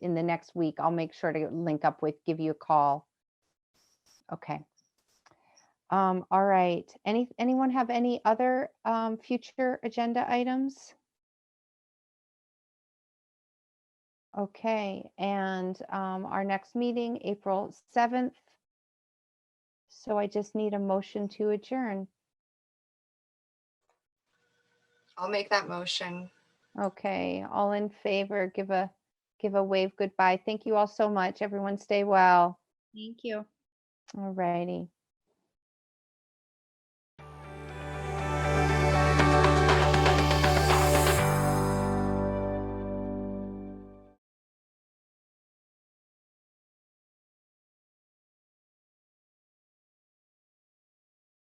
in the next week. I'll make sure to link up give you a call. Okay. All right. Anyone have any other future agenda items? Okay, and our next meeting, April 7th. So I just need a motion to adjourn. I'll make that motion. Okay, all in favor, give a wave goodbye. Thank you all so much. Everyone stay well. Thank you. All righty.